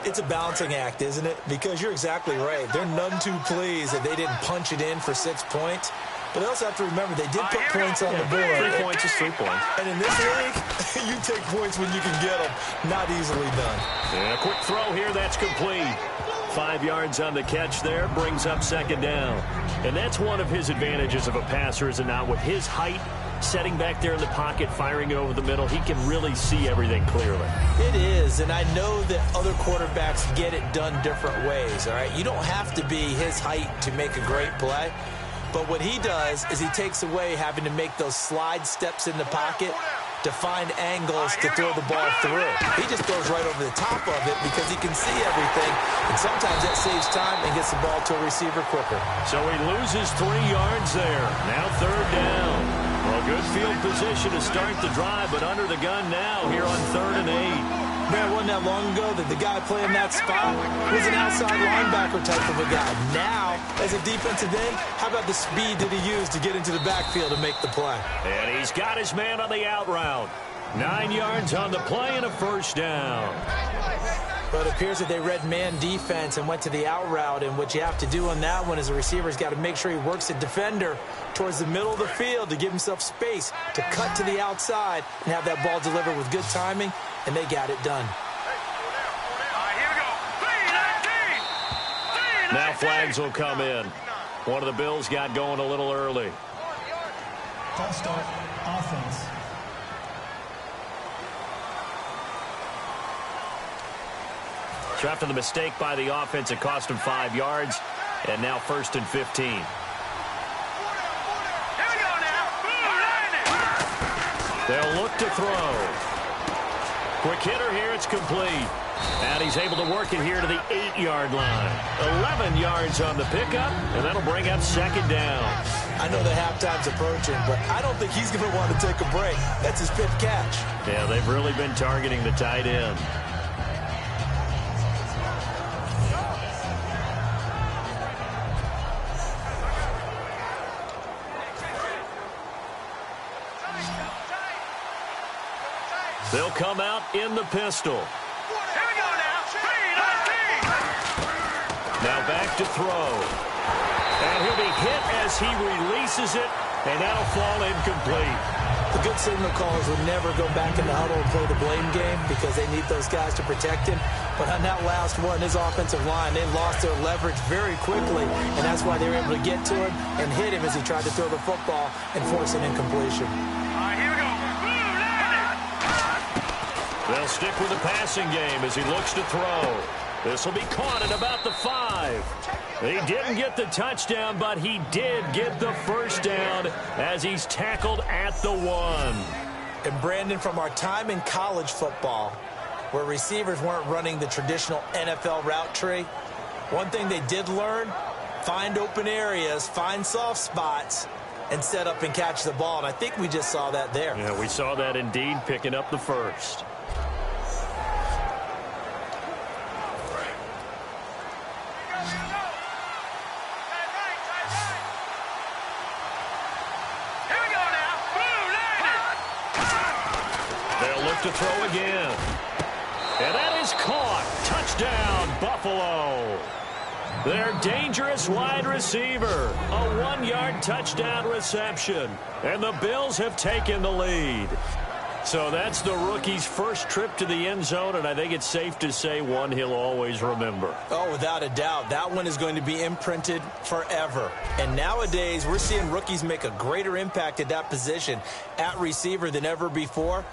It's a balancing act, isn't it? Because you're exactly right. They're none too pleased that they didn't punch it in for 6 points. But they also have to remember they did put points on the board. 3 points is 3 points. And in this league, you take points when you can get them. Not easily done. And a quick throw here, that's complete. 5 yards on the catch there, brings up second down. And that's one of his advantages of a passer, is it not? With his height, setting back there in the pocket, firing it over the middle, he can really see everything clearly. It is, and I know that other quarterbacks get it done different ways, all right? You don't have to be his height to make a great play, but what he does is he takes away having to make those slide steps in the pocket to find angles to throw the ball through. He just throws right over the top of it because he can see everything, and sometimes that saves time and gets the ball to a receiver quicker. So he loses 3 yards there. Now third down. Well, good field position to start the drive, but under the gun now here on 3rd and 8. Man, it wasn't that long ago that the guy playing that spot was an outside linebacker type of a guy. Now, as a defensive end, how about the speed that he used to get into the backfield to make the play? And he's got his man on the out route. 9 yards on the play and a first down. But it appears that they read man defense and went to the out route, and what you have to do on that one is a receiver's got to make sure he works the defender towards the middle of the field to give himself space to cut to the outside and have that ball delivered with good timing, and they got it done. Now flags will come in. One of the Bills got going a little early. False start, offense. So after the mistake by the offense, it cost him 5 yards, and now 1st and 15. They'll look to throw. Quick hitter here, it's complete. And he's able to work it here to the 8-yard line. 11 yards on the pickup, and that'll bring up second down. I know the halftime's approaching, but I don't think he's going to want to take a break. That's his 5th catch. Yeah, they've really been targeting the tight end. They'll come out in the pistol. Now back to throw. And he'll be hit as he releases it, and that'll fall incomplete. The good signal callers would never go back in the huddle and play the blame game because they need those guys to protect him. But on that last one, his offensive line, they lost their leverage very quickly, and that's why they were able to get to him and hit him as he tried to throw the football and force an incompletion. They'll stick with the passing game as he looks to throw. This will be caught at about the 5. He didn't get the touchdown, but he did get the first down as he's tackled at the 1. And Brandon, from our time in college football, where receivers weren't running the traditional NFL route tree, one thing they did learn, find open areas, find soft spots, and set up and catch the ball. And I think we just saw that there. Yeah, we saw that indeed, picking up the first. To throw again. And that is caught. Touchdown, Buffalo. Their dangerous wide receiver. A 1-yard touchdown reception. And the Bills have taken the lead. So that's the rookie's first trip to the end zone, and I think it's safe to say one he'll always remember. Oh, without a doubt. That one is going to be imprinted forever. And nowadays, we're seeing rookies make a greater impact at that position at receiver than ever before.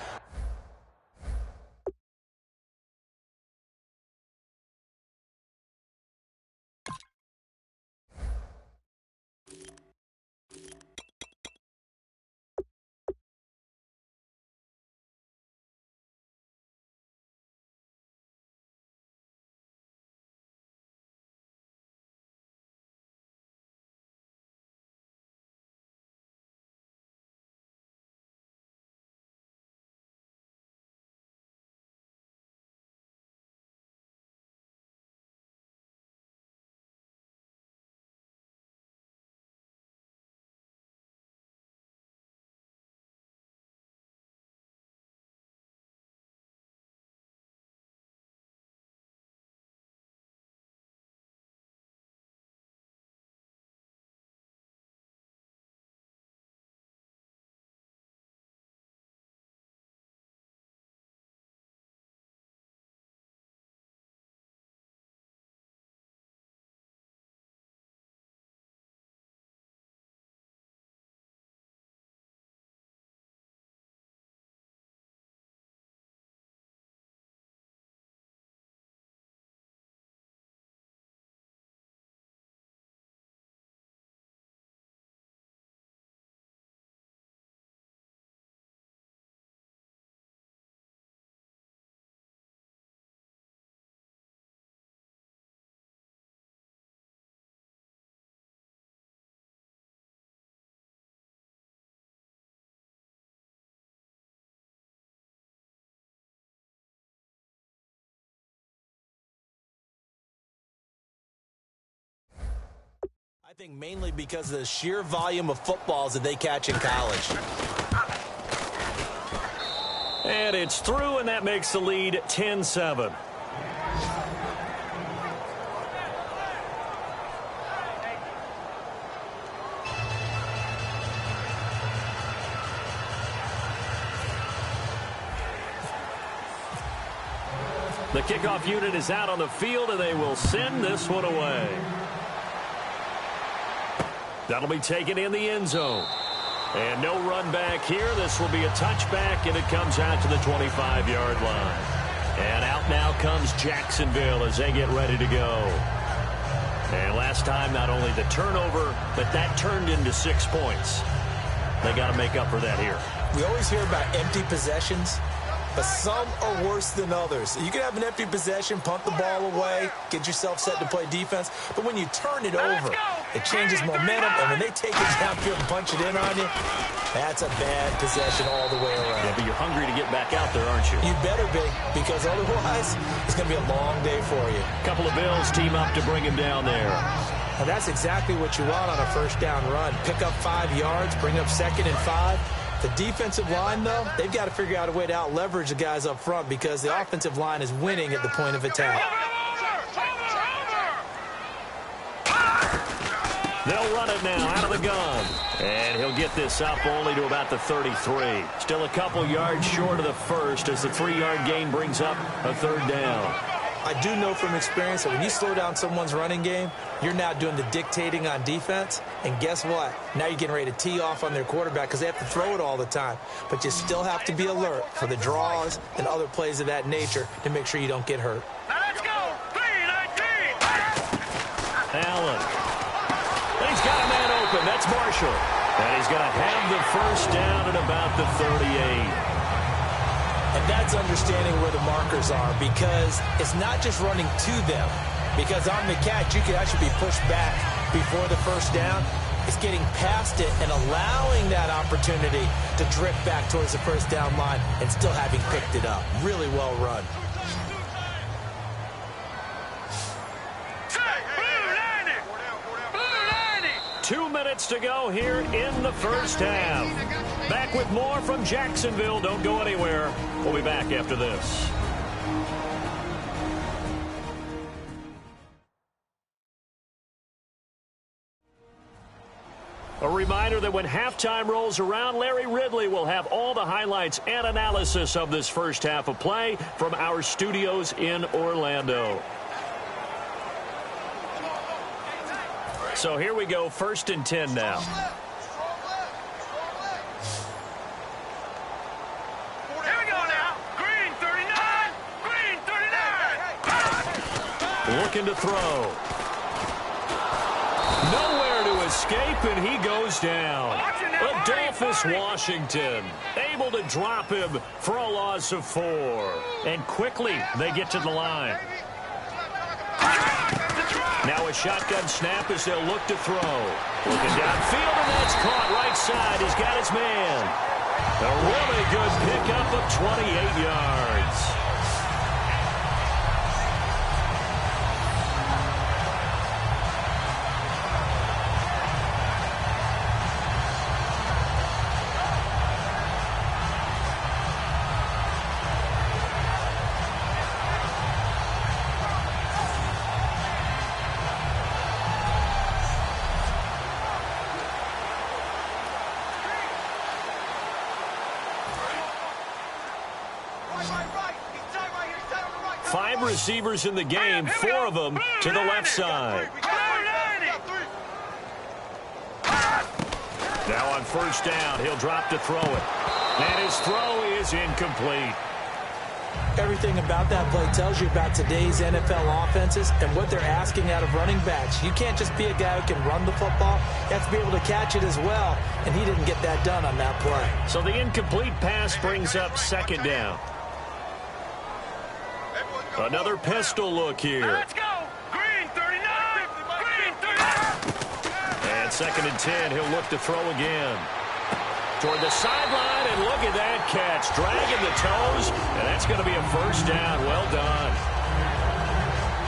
think mainly because of the sheer volume of footballs that they catch in college. And it's through, and that makes the lead 10-7. The kickoff unit is out on the field, and they will send this one away. That'll be taken in the end zone. And no run back here. This will be a touchback, and it comes out to the 25-yard line. And out now comes Jacksonville as they get ready to go. And last time, not only the turnover, but that turned into 6 points. They got to make up for that here. We always hear about empty possessions, but some are worse than others. You can have an empty possession, punt the ball away, get yourself set to play defense, but when you turn it over, it changes momentum, and when they take it downfield and punch it in on you, that's a bad possession all the way around. Yeah, but you're hungry to get back out there, aren't you? You better be, because otherwise, it's going to be a long day for you. A couple of Bills team up to bring him down there. And that's exactly what you want on a first down run. Pick up 5 yards, bring up 2nd and 5. The defensive line, though, they've got to figure out a way to out-leverage the guys up front because the offensive line is winning at the point of attack. They'll run it now out of the gun. And he'll get this up only to about the 33. Still a couple yards short of the first as the 3-yard gain brings up a 3rd down. I do know from experience that when you slow down someone's running game, you're now doing the dictating on defense. And guess what? Now you're getting ready to tee off on their quarterback because they have to throw it all the time. But you still have to be alert for the draws and other plays of that nature to make sure you don't get hurt. Now let's go. 3-19. Allen. He's got a man open. That's Marshall. And he's going to have the first down at about the 38. And that's understanding where the markers are because it's not just running to them. Because on the catch, you could actually be pushed back before the first down. It's getting past it and allowing that opportunity to drift back towards the first down line and still having picked it up. Really well run. 2 minutes to go here in the first half. Back with more from Jacksonville. Don't go anywhere. We'll be back after this. A reminder that when halftime rolls around, Larry Ridley will have all the highlights and analysis of this first half of play from our studios in Orlando. So here we go, 1st and 10 now. Here we go now. Green 39. Green 39. Looking to throw. Nowhere to escape, and he goes down. Adolphus Washington able to drop him for a loss of 4. And quickly they get to the line. Now a shotgun snap as they'll look to throw. Looking downfield, and that's caught right side. He's got his man. A really good pickup of 28 yards. Five receivers in the game, 4 of them to the left side. Now on first down, he'll drop to throw it. And his throw is incomplete. Everything about that play tells you about today's NFL offenses and what they're asking out of running backs. You can't just be a guy who can run the football. You have to be able to catch it as well, and he didn't get that done on that play. So the incomplete pass brings up 2nd down. Another pistol look here. Let's go. Green 39. Green 39. And 2nd and 10, he'll look to throw again. Toward the sideline, and look at that catch. Dragging the toes, and that's going to be a first down. Well done.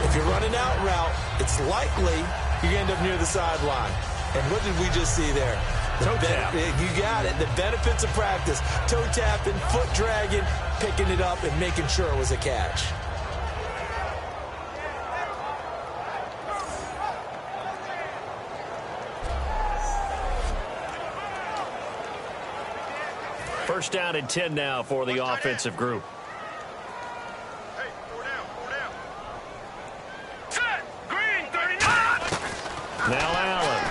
If you're running out route, it's likely you end up near the sideline. And what did we just see there? Toe tap. You got it. The benefits of practice. Toe tapping, foot dragging, picking it up, and making sure it was a catch. First down and 10 now for the offensive group. Hey, 4 down. Set. Green, 39. Now Allen.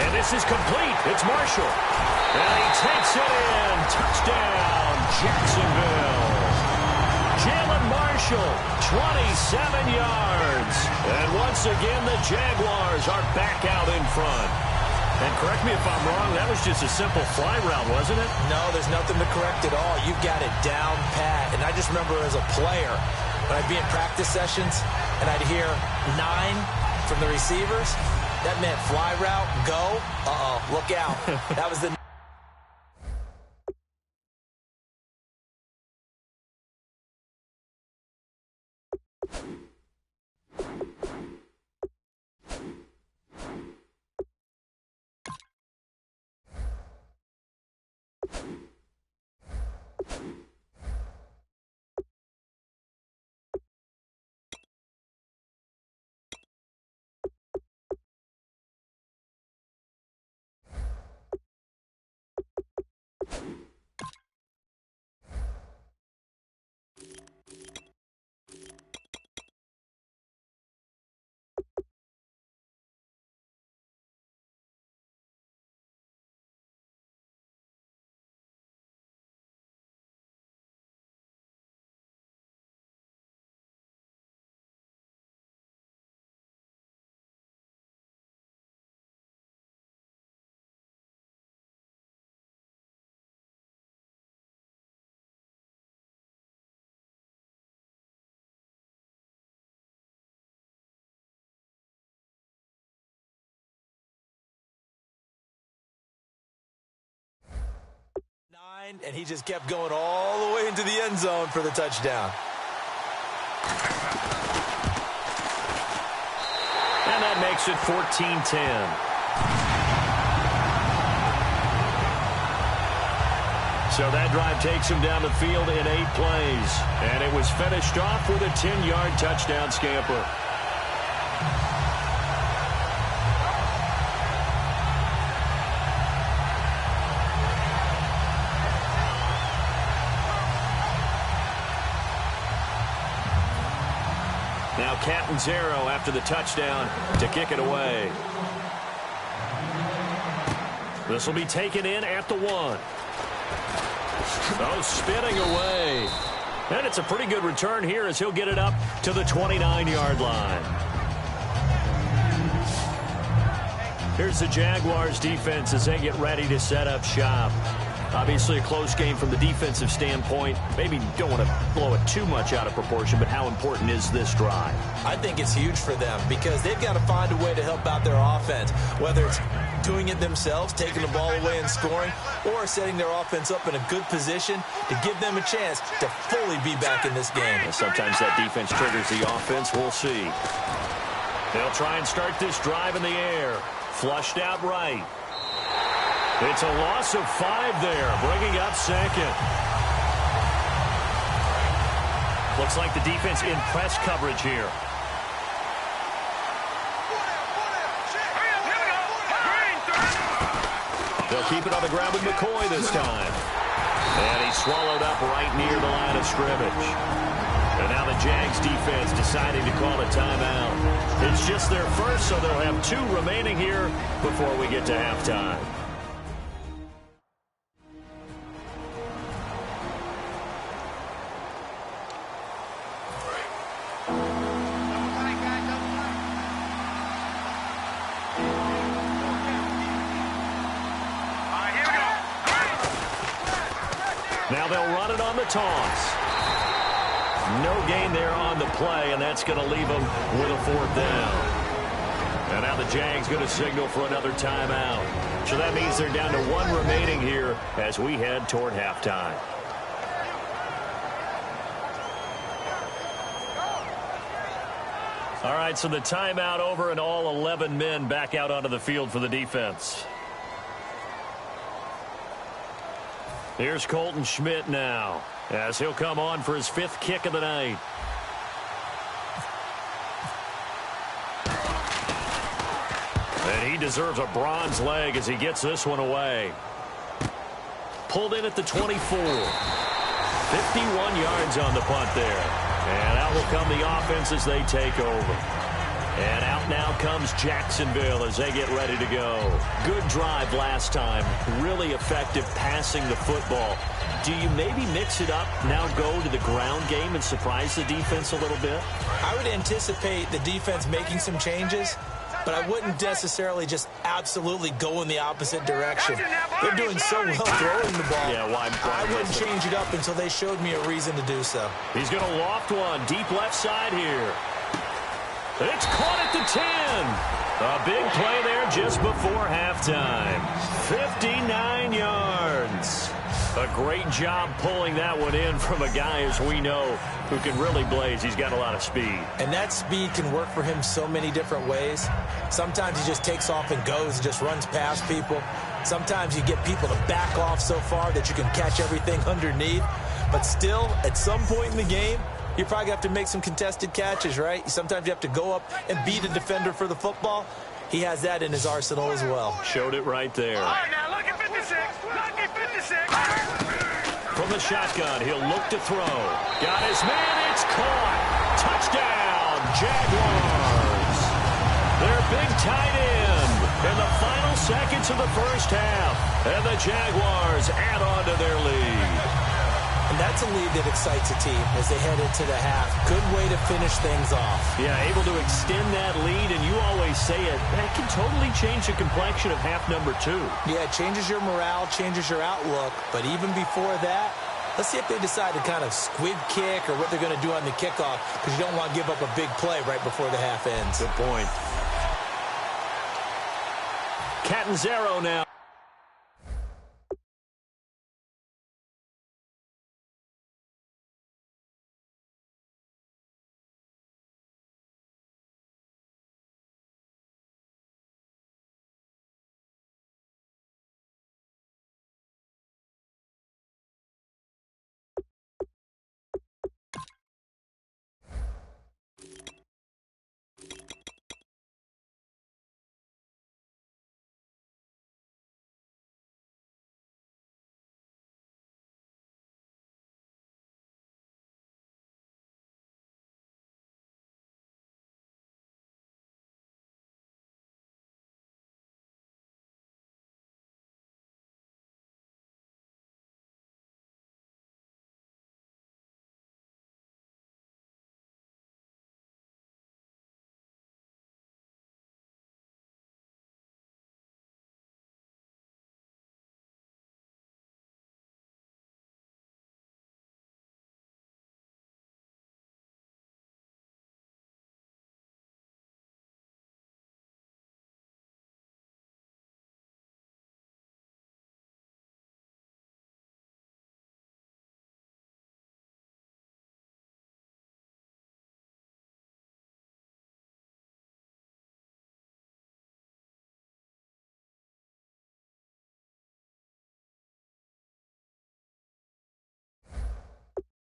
And this is complete. It's Marshall. And he takes it in. Touchdown, Jacksonville. Jalen Marshall, 27 yards. And once again, the Jaguars are back out in front. And correct me if I'm wrong, that was just a simple fly route, wasn't it? No, there's nothing to correct at all. You've got it down pat. And I just remember as a player, when I'd be in practice sessions and I'd hear 9 from the receivers, that meant fly route, go, look out. That was the... And he just kept going all the way into the end zone for the touchdown. And that makes it 14-10. So that drive takes him down the field in 8 plays. And it was finished off with a 10-yard touchdown scamper. Now Catanzaro after the touchdown to kick it away. This will be taken in at the 1. Oh, spinning away. And it's a pretty good return here as he'll get it up to the 29-yard line. Here's the Jaguars defense as they get ready to set up shop. Obviously a close game from the defensive standpoint. Maybe don't want to blow it too much out of proportion, but how important is this drive? I think it's huge for them because they've got to find a way to help out their offense, whether it's doing it themselves, taking the ball away and scoring, or setting their offense up in a good position to give them a chance to fully be back in this game. And sometimes that defense triggers the offense. We'll see. They'll try and start this drive in the air. Flushed out right. It's a loss of 5 there, bringing up second. Looks like the defense in press coverage here. They'll keep it on the ground with McCoy this time. And he's swallowed up right near the line of scrimmage. And now the Jags defense deciding to call a timeout. It's just their first, so they'll have 2 remaining here before we get to halftime. Now they'll run it on the toss. No gain there on the play, and that's going to leave them with a 4th down. And now the Jags going to signal for another timeout. So that means they're down to 1 remaining here as we head toward halftime. All right, so the timeout over and all 11 men back out onto the field for the defense. Here's Colton Schmidt now as he'll come on for his 5th kick of the night. And he deserves a bronze leg as he gets this one away. Pulled in at the 24. 51 yards on the punt there. And out will come the offense as they take over. And out now comes Jacksonville as they get ready to go. Good drive last time. Really effective passing the football. Do you maybe mix it up, now go to the ground game and surprise the defense a little bit? I would anticipate the defense making some changes, but I wouldn't necessarily just absolutely go in the opposite direction. They're doing so well throwing the ball. Yeah, why I wouldn't change it up until they showed me a reason to do so. He's going to loft one deep left side here. It's caught at the 10. A big play there just before halftime. 59 yards. A great job pulling that one in from a guy, as we know, who can really blaze. He's got a lot of speed. And that speed can work for him so many different ways. Sometimes he just takes off and goes and just runs past people. Sometimes you get people to back off so far that you can catch everything underneath. But still, at some point in the game, you probably have to make some contested catches, right? Sometimes you have to go up and beat a defender for the football. He has that in his arsenal as well. Showed it right there. All right, now look at 56. Look at 56. From the shotgun, he'll look to throw. Got his man. It's caught. Touchdown, Jaguars. Their big tight end in the final seconds of the first half. And the Jaguars add on to their lead. And that's a lead that excites a team as they head into the half. Good way to finish things off. Yeah, able to extend that lead, and you always say it, that can totally change the complexion of half number 2. Yeah, it changes your morale, changes your outlook. But even before that, let's see if they decide to kind of squib kick or what they're going to do on the kickoff, because you don't want to give up a big play right before the half ends. Good point. Catanzaro now.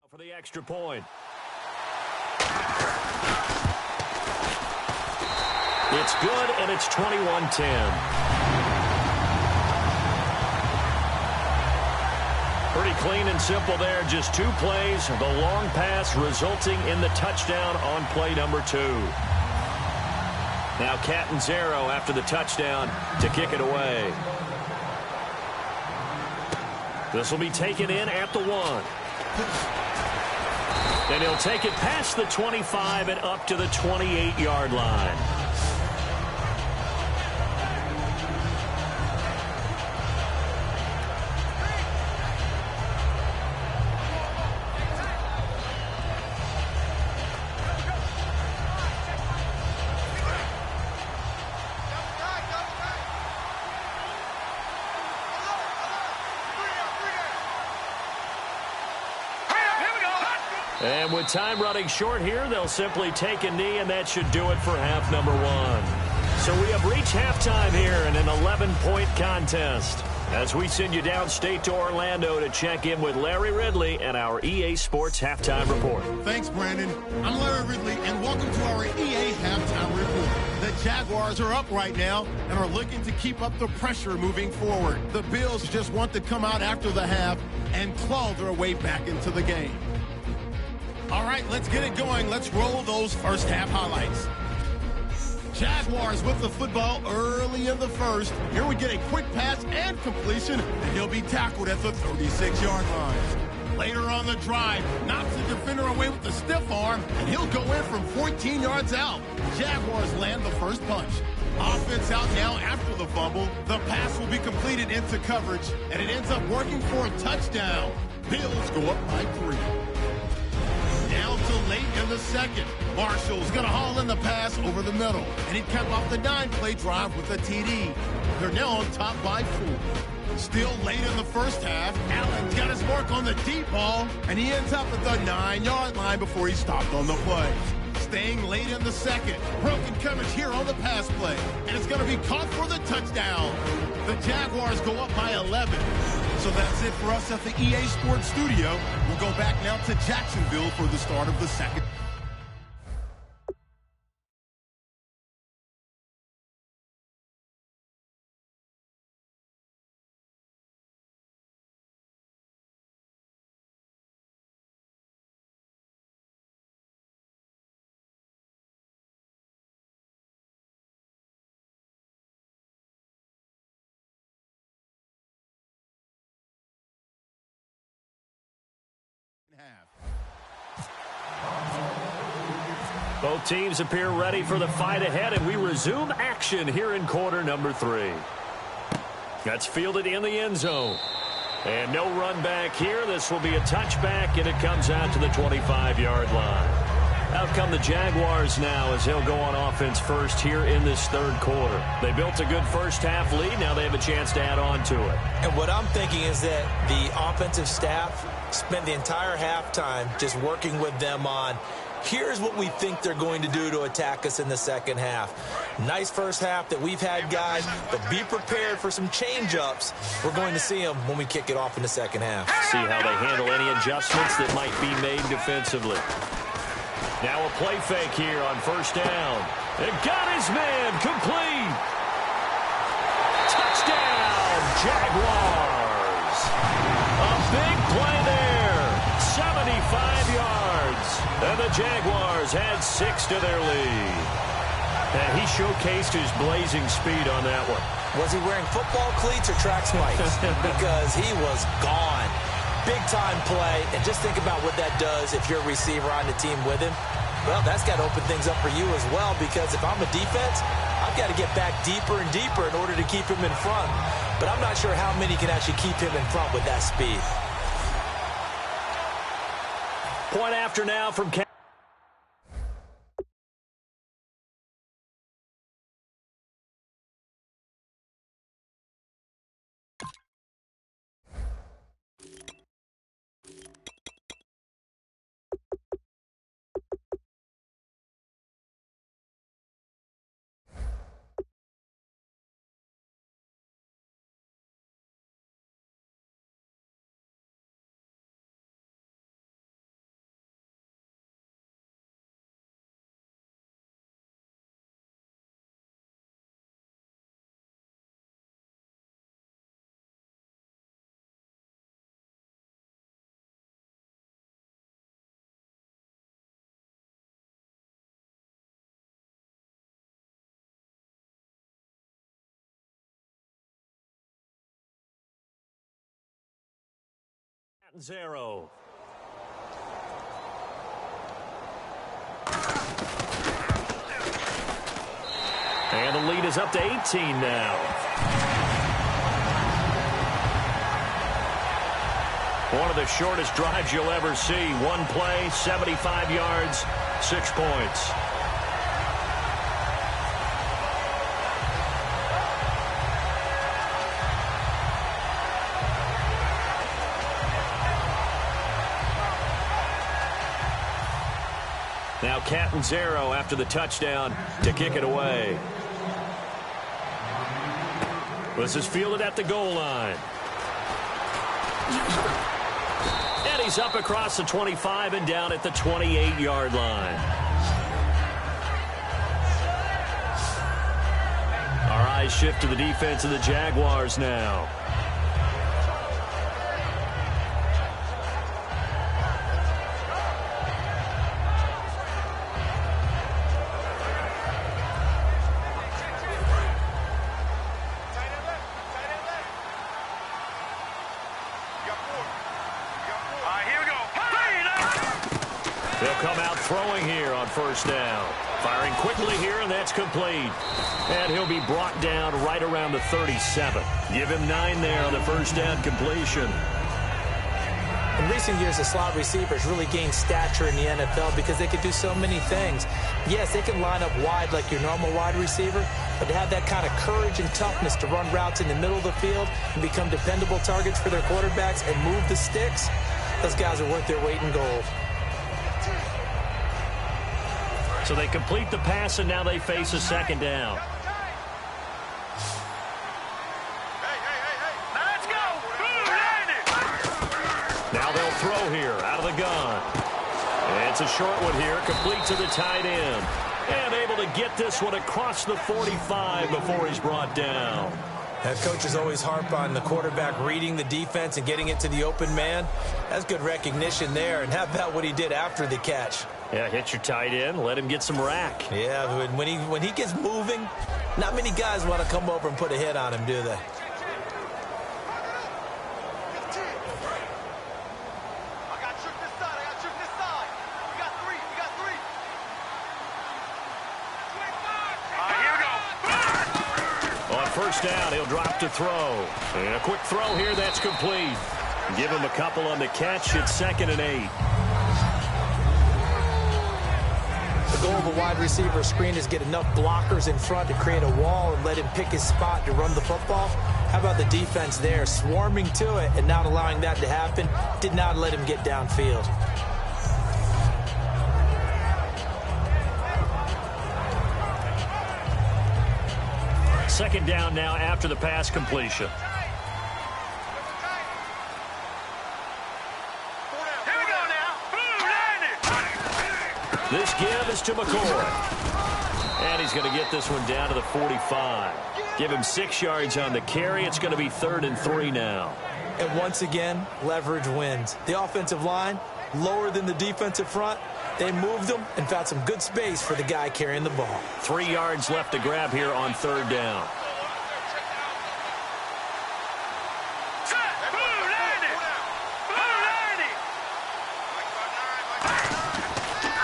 For the extra point. It's good, and it's 21-10. Pretty clean and simple there. Just 2 plays. The long pass resulting in the touchdown on play number 2. Now Catanzaro after the touchdown to kick it away. This will be taken in at the 1. And he'll take it past the 25 and up to the 28-yard line. And with time running short here, they'll simply take a knee, and that should do it for half number one. So we have reached halftime here in an 11-point contest. As we send you downstate to Orlando to check in with Larry Ridley and our EA Sports Halftime Report. Thanks, Brandon. I'm Larry Ridley, and welcome to our EA Halftime Report. The Jaguars are up right now and are looking to keep up the pressure moving forward. The Bills just want to come out after the half and claw their way back into the game. All right, let's get it going. Let's roll those first half highlights. Jaguars with the football early in the first. Here we get a quick pass and completion, and he'll be tackled at the 36-yard line. Later on the drive, knocks the defender away with the stiff arm, and he'll go in from 14 yards out. Jaguars land the first punch. Offense out now after the fumble. The pass will be completed into coverage, and it ends up working for a touchdown. Bills go up by 3. Down to late in the second. Marshall's going to haul in the pass over the middle. And he'd cap off the 9-play drive with a TD. They're now on top by 4. Still late in the first half. Allen's got his mark on the deep ball. And he ends up at the 9-yard line before he stopped on the play. Staying late in the second. Broken coverage here on the pass play. And it's going to be caught for the touchdown. The Jaguars go up by 11. So that's it for us at the EA Sports Studio. We'll go back now to Jacksonville for the start of the second. Both teams appear ready for the fight ahead, and we resume action here in quarter number 3. That's fielded in the end zone. And no run back here. This will be a touchback, and it comes out to the 25-yard line. Out come the Jaguars now as he'll go on offense first here in this third quarter. They built a good first half lead. Now they have a chance to add on to it. And what I'm thinking is that the offensive staff spent the entire halftime just working with them on here's what we think they're going to do to attack us in the second half. Nice first half that we've had, guys, but be prepared for some change-ups. We're going to see them when we kick it off in the second half. See how they handle any adjustments that might be made defensively. Now a play fake here on first down. And got his man complete. Touchdown, Jaguars. A big play there. 75 yards. And the Jaguars had 6 to their lead. And he showcased his blazing speed on that one. Was he wearing football cleats or track spikes? Because he was gone. Big-time play. And just think about what that does if you're a receiver on the team with him. Well, that's got to open things up for you as well, because if I'm a defense, I've got to get back deeper and deeper in order to keep him in front. But I'm not sure how many can actually keep him in front with that speed. Point after now from Zero. And the lead is up to 18 now. One of the shortest drives you'll ever see. One play, 75 yards, 6 points. Now Catanzaro after the touchdown to kick it away. This is fielded at the goal line. And he's up across the 25 and down at the 28-yard line. Our eyes shift to the defense of the Jaguars now. First down. Firing quickly here, and that's complete. And he'll be brought down right around the 37. Give him 9 there on the first down completion. In recent years, the slot receivers really gained stature in the NFL because they could do so many things. Yes, they can line up wide like your normal wide receiver, but to have that kind of courage and toughness to run routes in the middle of the field and become dependable targets for their quarterbacks and move the sticks, those guys are worth their weight in gold. So they complete the pass, and now they face a second down. Let's go! Now they'll throw here out of the gun. It's a short one here, complete to the tight end. And able to get this one across the 45 before he's brought down. That coaches always harp on the quarterback reading the defense and getting it to the open man. That's good recognition there. And how about what he did after the catch? Yeah, hit your tight end, let him get some rack. Yeah, when he gets moving, not many guys want to come over and put a hit on him, do they? First down, he'll drop to throw. And a quick throw here, that's complete. Give him a couple on the catch. It's 2nd and 8. The goal of a wide receiver screen is get enough blockers in front to create a wall and let him pick his spot to run the football. How about the defense there, swarming to it and not allowing that to happen? Did not let him get downfield. Second down now after the pass completion. Here we go now. This give is to McCoy. And he's going to get this one down to the 45. Give him 6 yards on the carry. It's going to be 3rd and 3 now. And once again, leverage wins. The offensive line, lower than the defensive front. They moved them and found some good space for the guy carrying the ball. 3 yards left to grab here on 3rd down.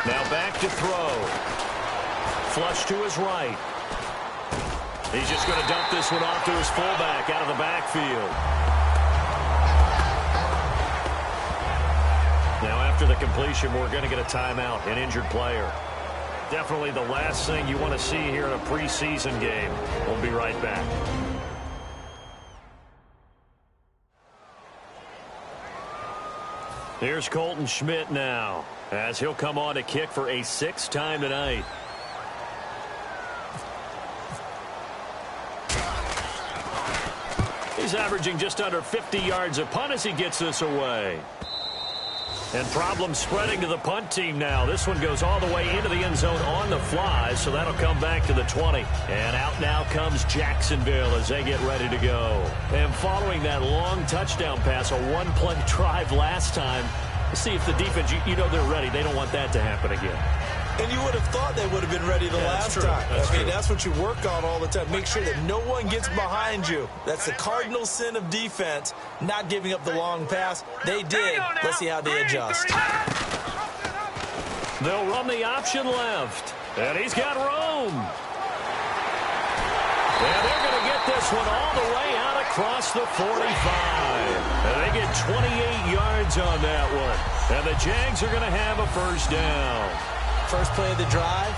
Now back to throw. Flush to his right. He's just going to dump this one off to his fullback out of the backfield. Now after the completion, we're going to get a timeout, an injured player. Definitely the last thing you want to see here in a preseason game. We'll be right back. Here's Colton Schmidt now, as he'll come on to kick for a 6th time tonight. He's averaging just under 50 yards a punt as he gets this away. And problems spreading to the punt team now. This one goes all the way into the end zone on the fly, so that'll come back to the 20. And out now comes Jacksonville as they get ready to go. And following that long touchdown pass, a one-play drive last time, see if the defense, you know they're ready. They don't want that to happen again. And you would have thought they would have been ready the last time. I mean, that's what you work on all the time. Make sure that no one gets behind you. That's the cardinal sin of defense, not giving up the long pass. They did. Let's see how they adjust. They'll run the option left. And he's got room. And they're going to get this one all the way out across the 45. And they get 28 yards on that one. And the Jags are going to have a first down. First play of the drive,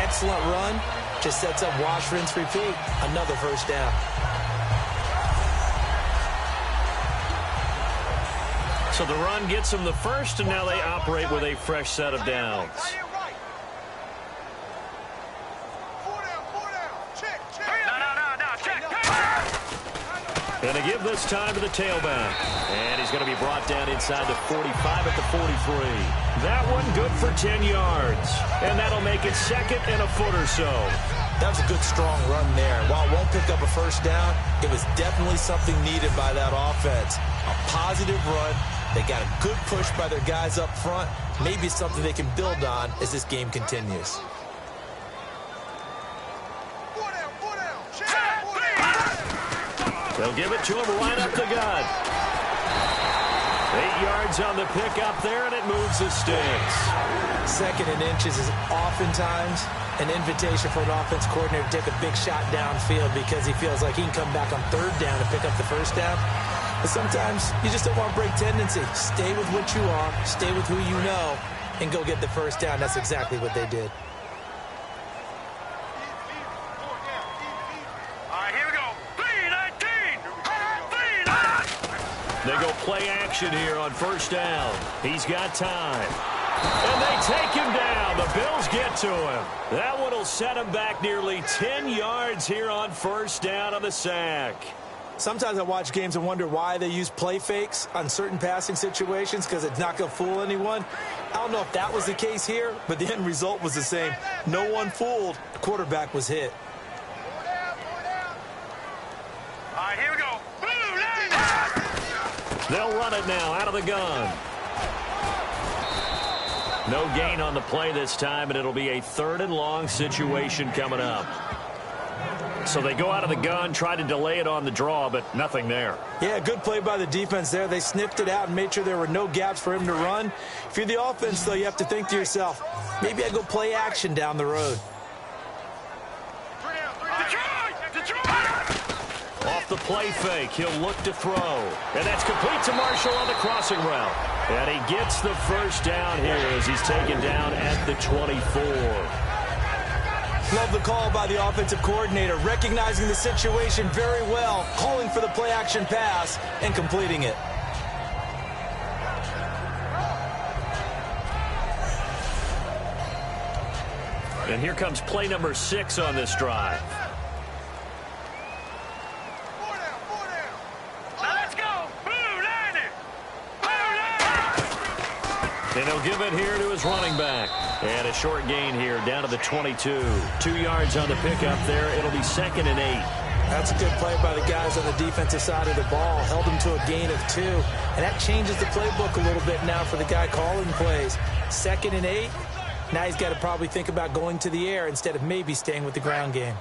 excellent run. Just sets up wash, rinse, repeat. Another first down. So the run gets them the first, and now they operate with a fresh set of downs. Going to give this time to the tailback. And he's going to be brought down inside the 45 at the 43. That one good for 10 yards. And that'll make it second and a foot or so. That was a good, strong run there. While it won't pick up a first down, it was definitely something needed by that offense. A positive run. They got a good push by their guys up front. Maybe something they can build on as this game continues. They'll give it to him right up the gut. 8 yards on the pickup there, and it moves the sticks. Second and inches is oftentimes an invitation for an offense coordinator to take a big shot downfield because he feels like he can come back on third down and pick up the first down. But sometimes you just don't want to break tendency. Stay with what you are, stay with who you know, and go get the first down. That's exactly what they did. They go play action here on first down. He's got time. And they take him down. The Bills get to him. That one will set him back nearly 10 yards here on first down on the sack. Sometimes I watch games and wonder why they use play fakes on certain passing situations because it's not going to fool anyone. I don't know if that was the case here, but the end result was the same. No one fooled. The quarterback was hit. All right, here we go. They'll run it now out of the gun. No gain on the play this time, and it'll be a third and long situation coming up. So they go out of the gun, try to delay it on the draw, but nothing there. Yeah, good play by the defense there. They sniffed it out and made sure there were no gaps for him to run. If you're the offense, though, you have to think to yourself, maybe I go play action down the road. Off the play fake, he'll look to throw. And that's complete to Marshall on the crossing route. And he gets the first down here as he's taken down at the 24. Love the call by the offensive coordinator, recognizing the situation very well, calling for the play-action pass, and completing it. And here comes play number 6 on this drive. And he'll give it here to his running back. And a short gain here down to the 22. 2 yards on the pickup there. It'll be second and 8. That's a good play by the guys on the defensive side of the ball. Held him to a gain of 2. And that changes the playbook a little bit now for the guy calling plays. Second and 8. Now he's got to probably think about going to the air instead of maybe staying with the ground game.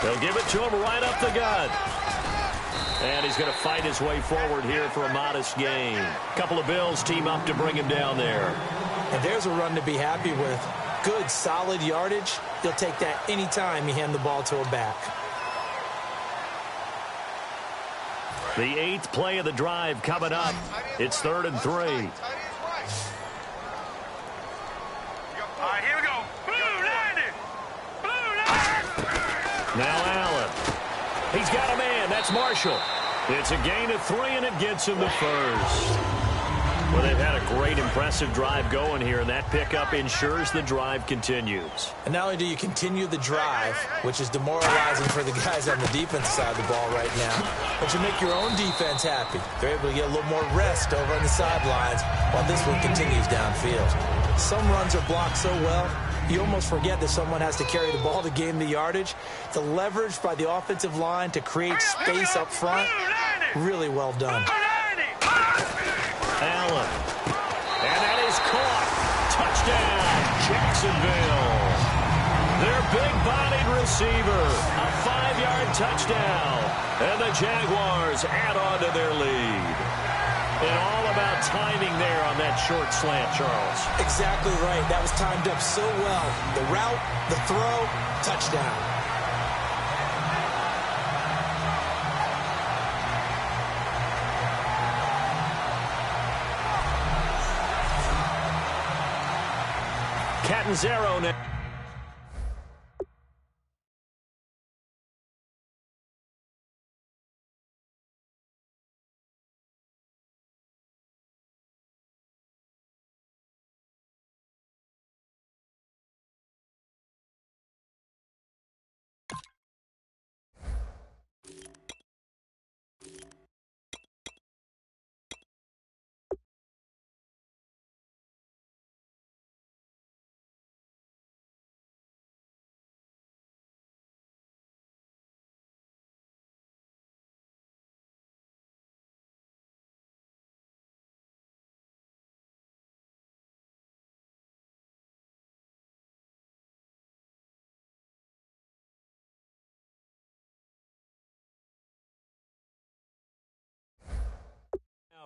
They'll give it to him right up the gut. And he's going to fight his way forward here for a modest gain. A couple of Bills team up to bring him down there. And there's a run to be happy with. Good, solid yardage. He'll take that anytime you hand the ball to a back. The 8th play of the drive coming up. It's 3rd and 3. All right, here we go. Now Allen. He's got a man. That's Marshall. It's a gain of 3, and it gets him the first. Well, they've had a great, impressive drive going here, and that pickup ensures the drive continues. And not only do you continue the drive, which is demoralizing for the guys on the defense side of the ball right now, but you make your own defense happy. They're able to get a little more rest over on the sidelines while this one continues downfield. Some runs are blocked so well, you almost forget that someone has to carry the ball to gain the yardage. The leverage by the offensive line to create space up front, really well done. Allen. And that is caught. Touchdown, Jacksonville. Their big-bodied receiver. A 5-yard touchdown. And the Jaguars add on to their lead. And all about timing there on that short slant, Charles. Exactly right. That was timed up so well. The route, the throw, touchdown. Catanzaro now.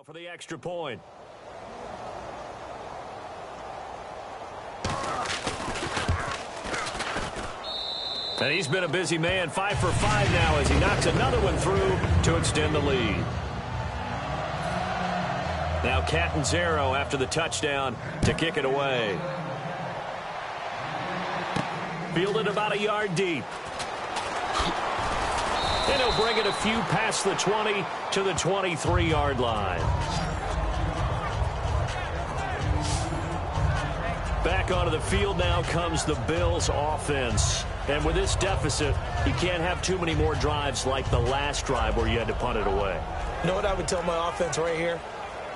For the extra point. And he's been a busy man, 5 for 5 now as he knocks another one through to extend the lead. Now Catanzaro after the touchdown to kick it away. Fielded about a yard deep. And he'll bring it a few past the 20 to the 23-yard line. Back onto the field now comes the Bills offense. And with this deficit, you can't have too many more drives like the last drive where you had to punt it away. You know what I would tell my offense right here?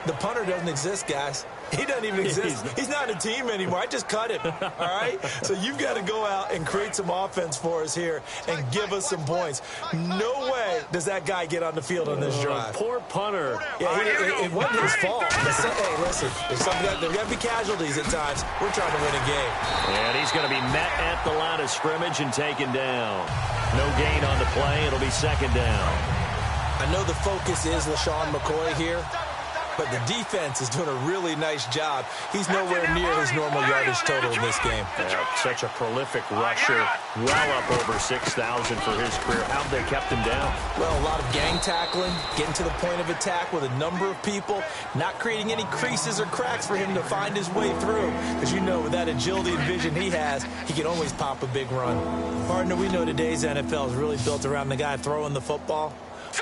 The punter doesn't exist, guys. He doesn't even exist. He's not a team anymore. I just cut him, all right? So you've got to go out and create some offense for us here and give us some points. No way does that guy get on the field on this drive. Poor punter. Yeah, it wasn't his fault. Hey, listen, there's got to be casualties at times. We're trying to win a game. And he's going to be met at the line of scrimmage and taken down. No gain on the play. It'll be second down. I know the focus is LaShawn McCoy here, but the defense is doing a really nice job. He's nowhere near his normal yardage total in this game. Yeah, such a prolific rusher, well up over 6,000 for his career. How'd they kept him down? Well, a lot of gang tackling, getting to the point of attack with a number of people, not creating any creases or cracks for him to find his way through. Because you know, with that agility and vision he has, he can always pop a big run. Partner, we know today's NFL is really built around the guy throwing the football.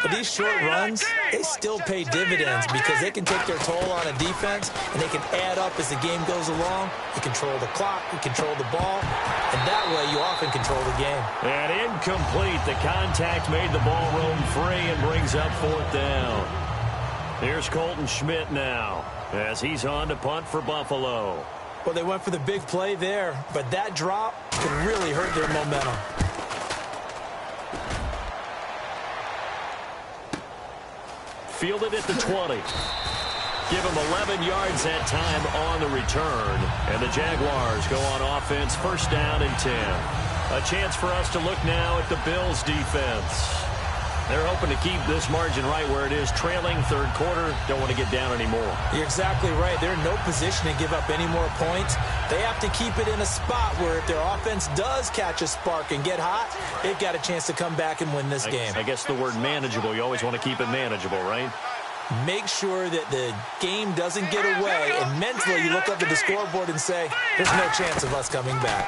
But these short runs, they still pay dividends because they can take their toll on a defense and they can add up as the game goes along. You control the clock, you control the ball, and that way you often control the game. And incomplete. The contact made the ball roam free and brings up fourth down. Here's Colton Schmidt now as he's on to punt for Buffalo. Well, they went for the big play there, but that drop could really hurt their momentum. Fielded at the 20. Give him 11 yards that time on the return. And the Jaguars go on offense, first down and 10. A chance for us to look now at the Bills defense. They're hoping to keep this margin right where it is, trailing third quarter. Don't want to get down anymore. You're exactly right. They're in no position to give up any more points. They have to keep it in a spot where if their offense does catch a spark and get hot, they've got a chance to come back and win this game. I guess the word manageable, you always want to keep it manageable, right? Make sure that the game doesn't get away, and mentally you look up at the scoreboard and say, there's no chance of us coming back.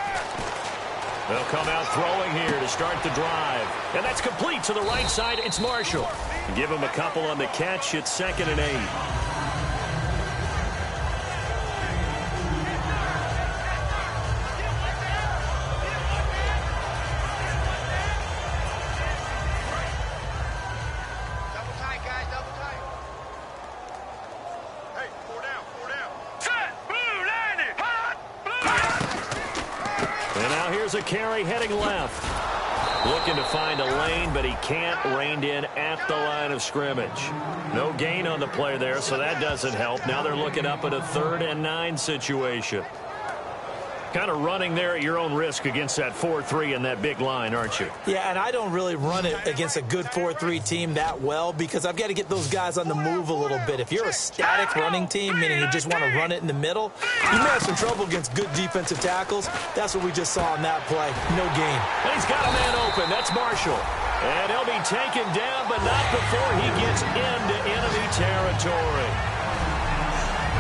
They'll come out throwing here to start the drive. And that's complete to the right side. It's Marshall. Give him a couple on the catch. It's 2nd and 8. A carry heading left. Looking to find a lane, but he can't. Reined in at the line of scrimmage. No gain on the play there, so that doesn't help. Now they're looking up at a 3rd and 9 situation. Kind of running there at your own risk against that 4-3 and that big line, aren't you? Yeah, and I don't really run it against a good 4-3 team that well because I've got to get those guys on the move a little bit. If you're a static running team, meaning you just want to run it in the middle, you may have some trouble against good defensive tackles. That's what we just saw on that play. No gain. And he's got a man open. That's Marshall. And he'll be taken down, but not before he gets into enemy territory.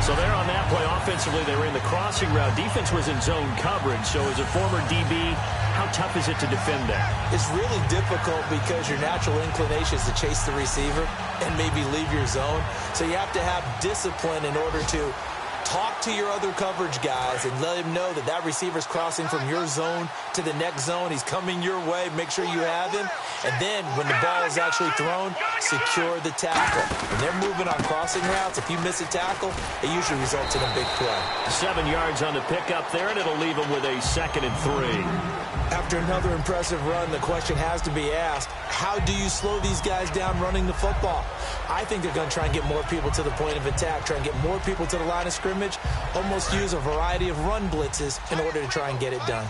So there on that play, offensively, they were in the crossing route. Defense was in zone coverage. So as a former DB, how tough is it to defend that? It's really difficult because your natural inclination is to chase the receiver and maybe leave your zone. So you have to have discipline in order to talk to your other coverage guys and let him know that that receiver's crossing from your zone to the next zone. He's coming your way. Make sure you have him. And then when the ball is actually thrown, secure the tackle. When they're moving on crossing routes, if you miss a tackle, it usually results in a big play. 7 yards on the pickup there, and it'll leave him with a 2nd and 3. After another impressive run, the question has to be asked, how do you slow these guys down running the football? I think they're going to try and get more people to the point of attack, try and get more people to the line of scrimmage, almost use a variety of run blitzes in order to try and get it done.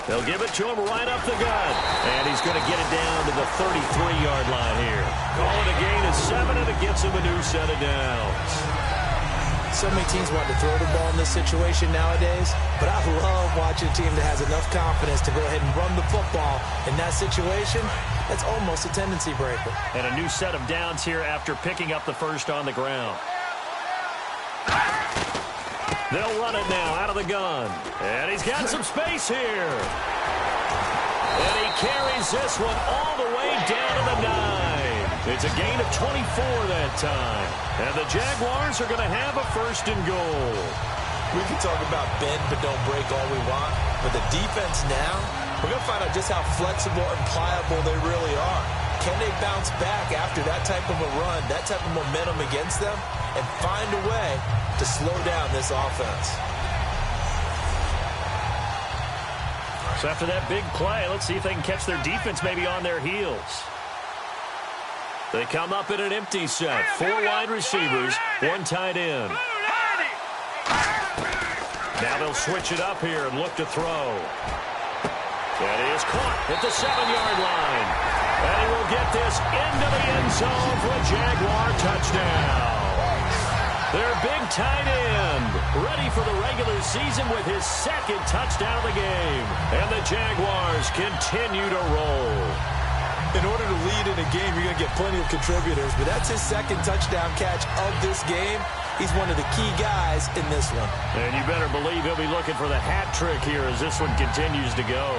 They'll give it to him right up the gut. And he's going to get it down to the 33-yard line here. Call it a gain of 7, and it gets him a new set of downs. So many teams want to throw the ball in this situation nowadays, but I love watching a team that has enough confidence to go ahead and run the football. In that situation, that's almost a tendency breaker. And a new set of downs here after picking up the first on the ground. They'll run it now out of the gun. And he's got some space here. And he carries this one all the way down to the 9. It's a gain of 24 that time. And the Jaguars are going to have a first and goal. We can talk about bend but don't break all we want, but the defense now, we're going to find out just how flexible and pliable they really are. Can they bounce back after that type of a run, that type of momentum against them, and find a way to slow down this offense? So after that big play, let's see if they can catch their defense maybe on their heels. They come up in an empty set. 4 wide receivers, 1 tight end. Now they'll switch it up here and look to throw. That is caught at the 7-yard line. And he will get this into the end zone for a Jaguar touchdown. Their big tight end ready for the regular season with his 2nd touchdown of the game. And the Jaguars continue to roll. In order to lead in a game, you're going to get plenty of contributors, but that's his 2nd touchdown catch of this game. He's one of the key guys in this one. And you better believe he'll be looking for the hat trick here as this one continues to go.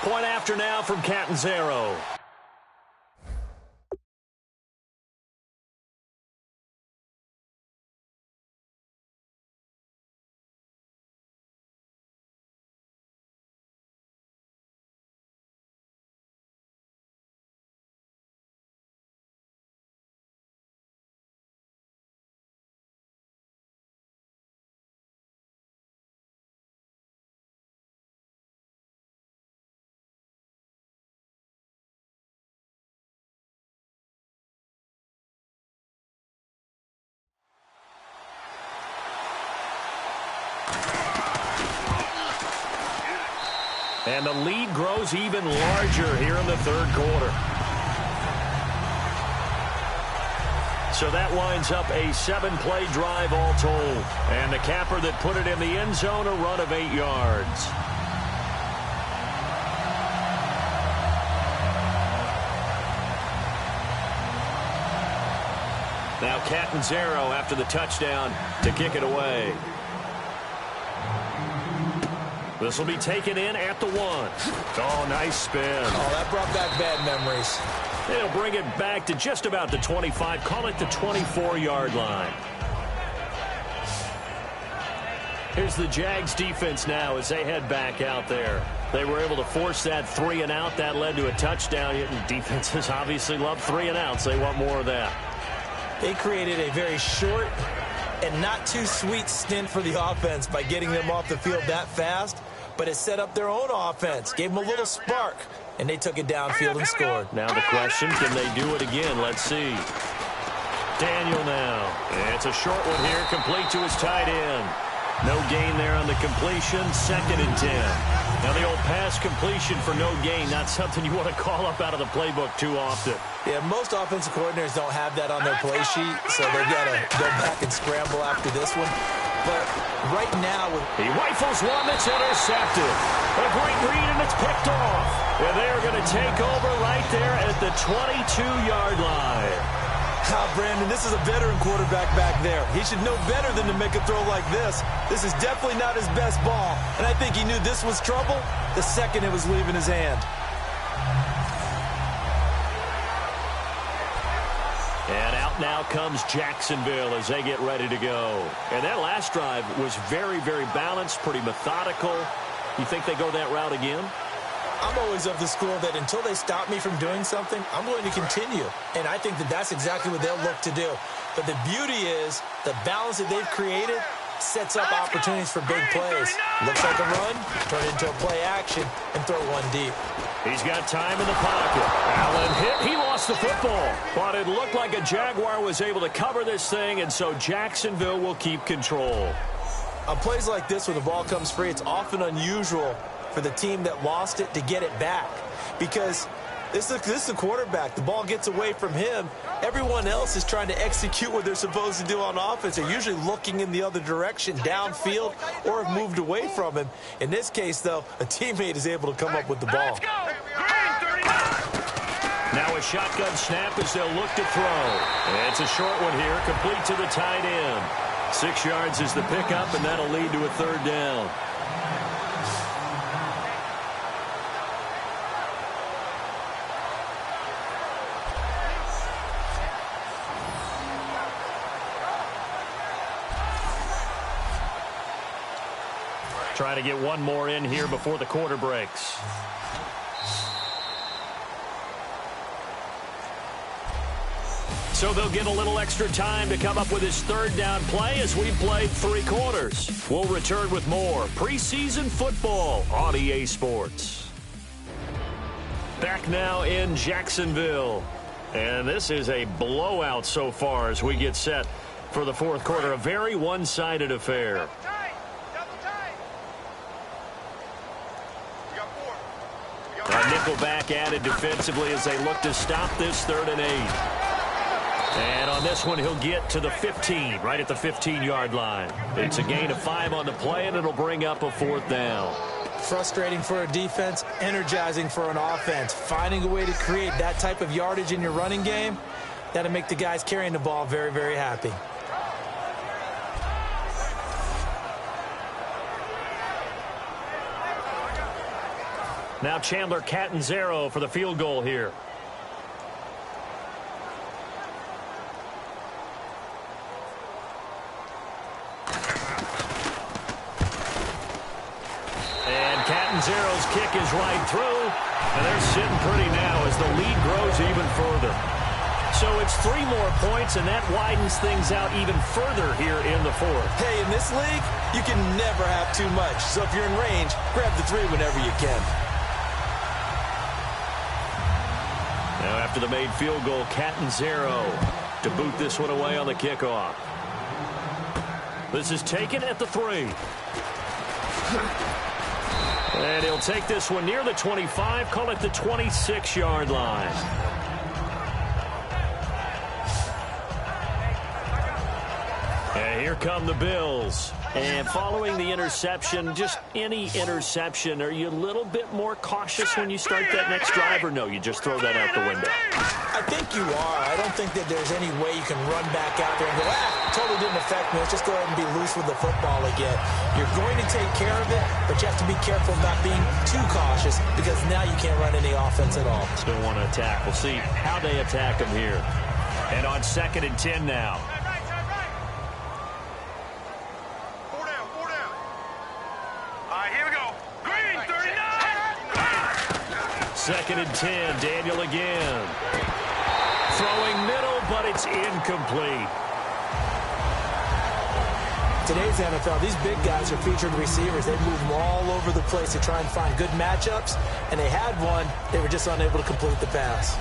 Point after now from Catanzaro. And the lead grows even larger here in the 3rd quarter. So that winds up a 7-play drive all told. And the capper that put it in the end zone, a run of 8 yards. Now Catanzaro after the touchdown to kick it away. This will be taken in at the 1. Oh, nice spin. Oh, that brought back bad memories. They'll bring it back to just about the 25. Call it the 24-yard line. Here's the Jags defense now as they head back out there. They were able to force that 3-and-out. That led to a touchdown. Defenses obviously love 3-and-outs. They want more of that. They created a very short and not too sweet stint for the offense by getting them off the field that fast, but it set up their own offense, gave them a little spark, and they took it downfield and scored. Now the question, can they do it again? Let's see. Daniel now. It's a short one here, complete to his tight end. No gain there on the completion, 2nd and 10. Now the old pass completion for no gain, not something you want to call up out of the playbook too often. Yeah, most offensive coordinators don't have that on their play sheet, so they've got to go back and scramble after this one. But right now, he rifles one that's intercepted. A great read, and it's picked off. And they're going to take over right there at the 22-yard line. Brandon, this is a veteran quarterback back there. He should know better than to make a throw like this. This is definitely not his best ball, and I think he knew this was trouble the second it was leaving his hand. And out now comes Jacksonville as they get ready to go. And that last drive was very, very balanced, pretty methodical. You think they go that route again? I'm always of the school that until they stop me from doing something, I'm going to continue. And I think that that's exactly what they'll look to do. But the beauty is the balance that they've created sets up opportunities for big plays. Looks like a run, turn into a play action, and throw one deep. He's got time in the pocket. Allen hit. He lost the football. But it looked like a Jaguar was able to cover this thing, and so Jacksonville will keep control. On plays like this where the ball comes free, it's often unusual for the team that lost it to get it back. Because this is the quarterback. The ball gets away from him. Everyone else is trying to execute what they're supposed to do on offense. They're usually looking in the other direction, downfield, or have moved away from him. In this case, though, a teammate is able to come up with the ball. Now a shotgun snap as they'll look to throw. And it's a short one here, complete to the tight end. 6 yards is the pickup, and that'll lead to a third down. Trying to get one more in here before the quarter breaks. So they'll get a little extra time to come up with his third down play as we've played 3 quarters. We'll return with more preseason football on EA Sports. Back now in Jacksonville. And this is a blowout so far as we get set for the fourth quarter. A very one-sided affair. A nickel back added defensively as they look to stop this 3rd and 8. And on this one, he'll get to the 15, right at the 15-yard line. It's a gain of 5 on the play, and it'll bring up a 4th down. Frustrating for a defense, energizing for an offense. Finding a way to create that type of yardage in your running game, that'll make the guys carrying the ball very, very happy. Now Chandler Catanzaro for the field goal here. And Catanzaro's kick is right through. And they're sitting pretty now as the lead grows even further. So it's 3 more points, and that widens things out even further here in the 4th. Hey, in this league, you can never have too much. So if you're in range, grab the 3 whenever you can. Now after the made field goal, Catanzaro to boot this one away on the kickoff. This is taken at the 3. And he'll take this one near the 25, call it the 26-yard line. And here come the Bills. And following the interception, just any interception, are you a little bit more cautious when you start that next drive, or no, you just throw that out the window? I think you are. I don't think that there's any way you can run back out there and go, totally didn't affect me. Let's just go ahead and be loose with the football again. You're going to take care of it, but you have to be careful not being too cautious because now you can't run any offense at all. Still want to attack. We'll see how they attack him here. And on 2nd and 10 now. 2nd and 10, Daniel again. Throwing middle, but it's incomplete. Today's NFL, these big guys are featured receivers. They move them all over the place to try and find good matchups, and they had one. They were just unable to complete the pass.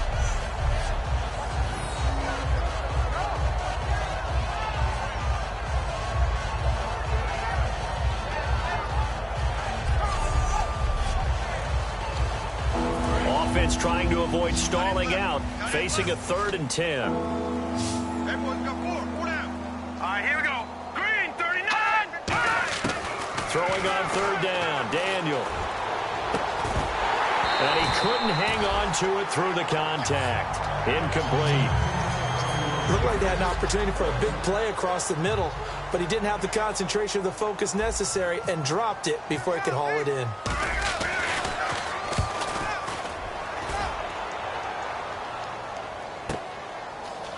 Offense trying to avoid stalling out, facing a 3rd and 10. Everyone's got 4 down. All right, here we go. Green, 39. Throwing on 3rd down, Daniel. And he couldn't hang on to it through the contact. Incomplete. Looked like they had an opportunity for a big play across the middle, but he didn't have the concentration or the focus necessary and dropped it before he could haul it in.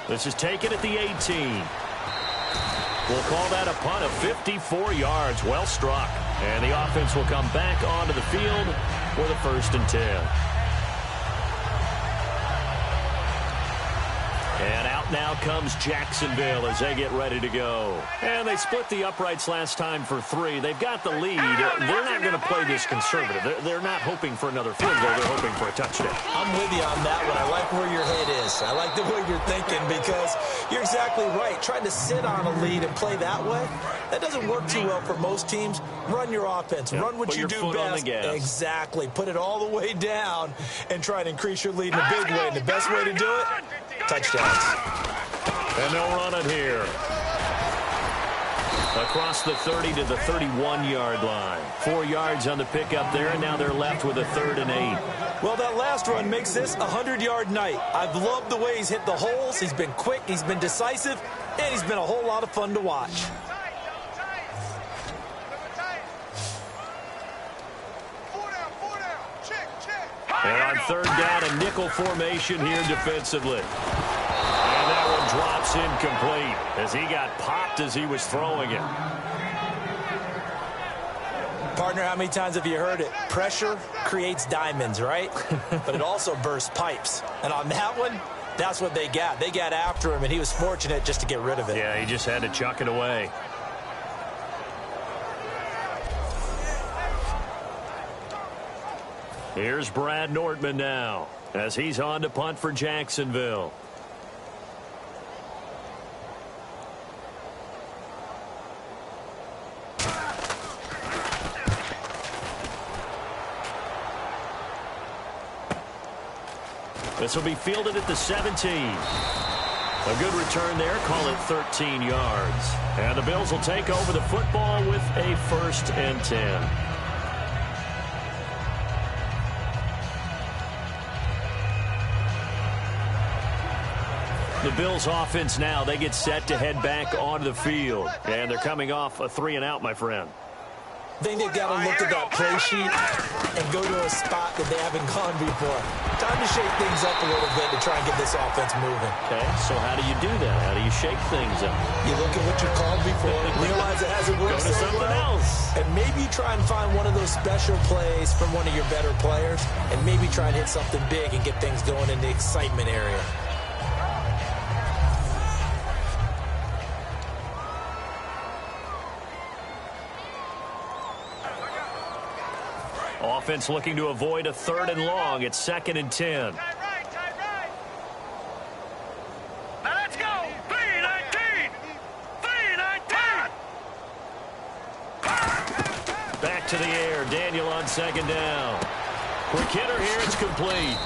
This is taken at the 18. We'll call that a punt of 54 yards. Well struck. And the offense will come back onto the field for the 1st and 10. And out Out now comes Jacksonville as they get ready to go. And they split the uprights last time for 3. They've got the lead. They're not going to play this conservative. They're not hoping for another field goal. They're hoping for a touchdown. I'm with you on that one. I like where your head is. I like the way you're thinking because you're exactly right. Trying to sit on a lead and play that way, that doesn't work too well for most teams. Run your offense. Yep. Run what Put you your do foot on best. the gas. Exactly. Put it all the way down and try to increase your lead in a big way. And the best way to do it, touchdowns. And they'll run it here. Across the 30 to the 31-yard line. 4 yards on the pickup there, and now they're left with a 3rd and 8. Well, that last run makes this a 100-yard night. I've loved the way he's hit the holes. He's been quick, he's been decisive, and he's been a whole lot of fun to watch. And on 3rd down, a nickel formation here defensively. And that one drops incomplete as he got popped as he was throwing it. Partner, how many times have you heard it? Pressure creates diamonds, right? But it also bursts pipes. And on that one, that's what they got. They got after him, and he was fortunate just to get rid of it. Yeah, he just had to chuck it away. Here's Brad Nortman now as he's on to punt for Jacksonville. This will be fielded at the 17. A good return there. Call it 13 yards. And the Bills will take over the football with a 1st and 10. The Bills offense now, they get set to head back onto the field. And they're coming off a 3-and-out, my friend. I think they've got to look at that play sheet and go to a spot that they haven't gone before. Time to shake things up a little bit to try and get this offense moving. Okay, so how do you do that? How do you shake things up? You look at what you called before, realize it hasn't worked Go to so something well, else. and maybe try and find one of those special plays from one of your better players, and maybe try and hit something big and get things going in the excitement area. Offense looking to avoid a 3rd and long. It's 2nd and 10. Now let's go. 3-19. 3-19. Back to the air. Daniel on 2nd down. Quick hitter here. It's complete.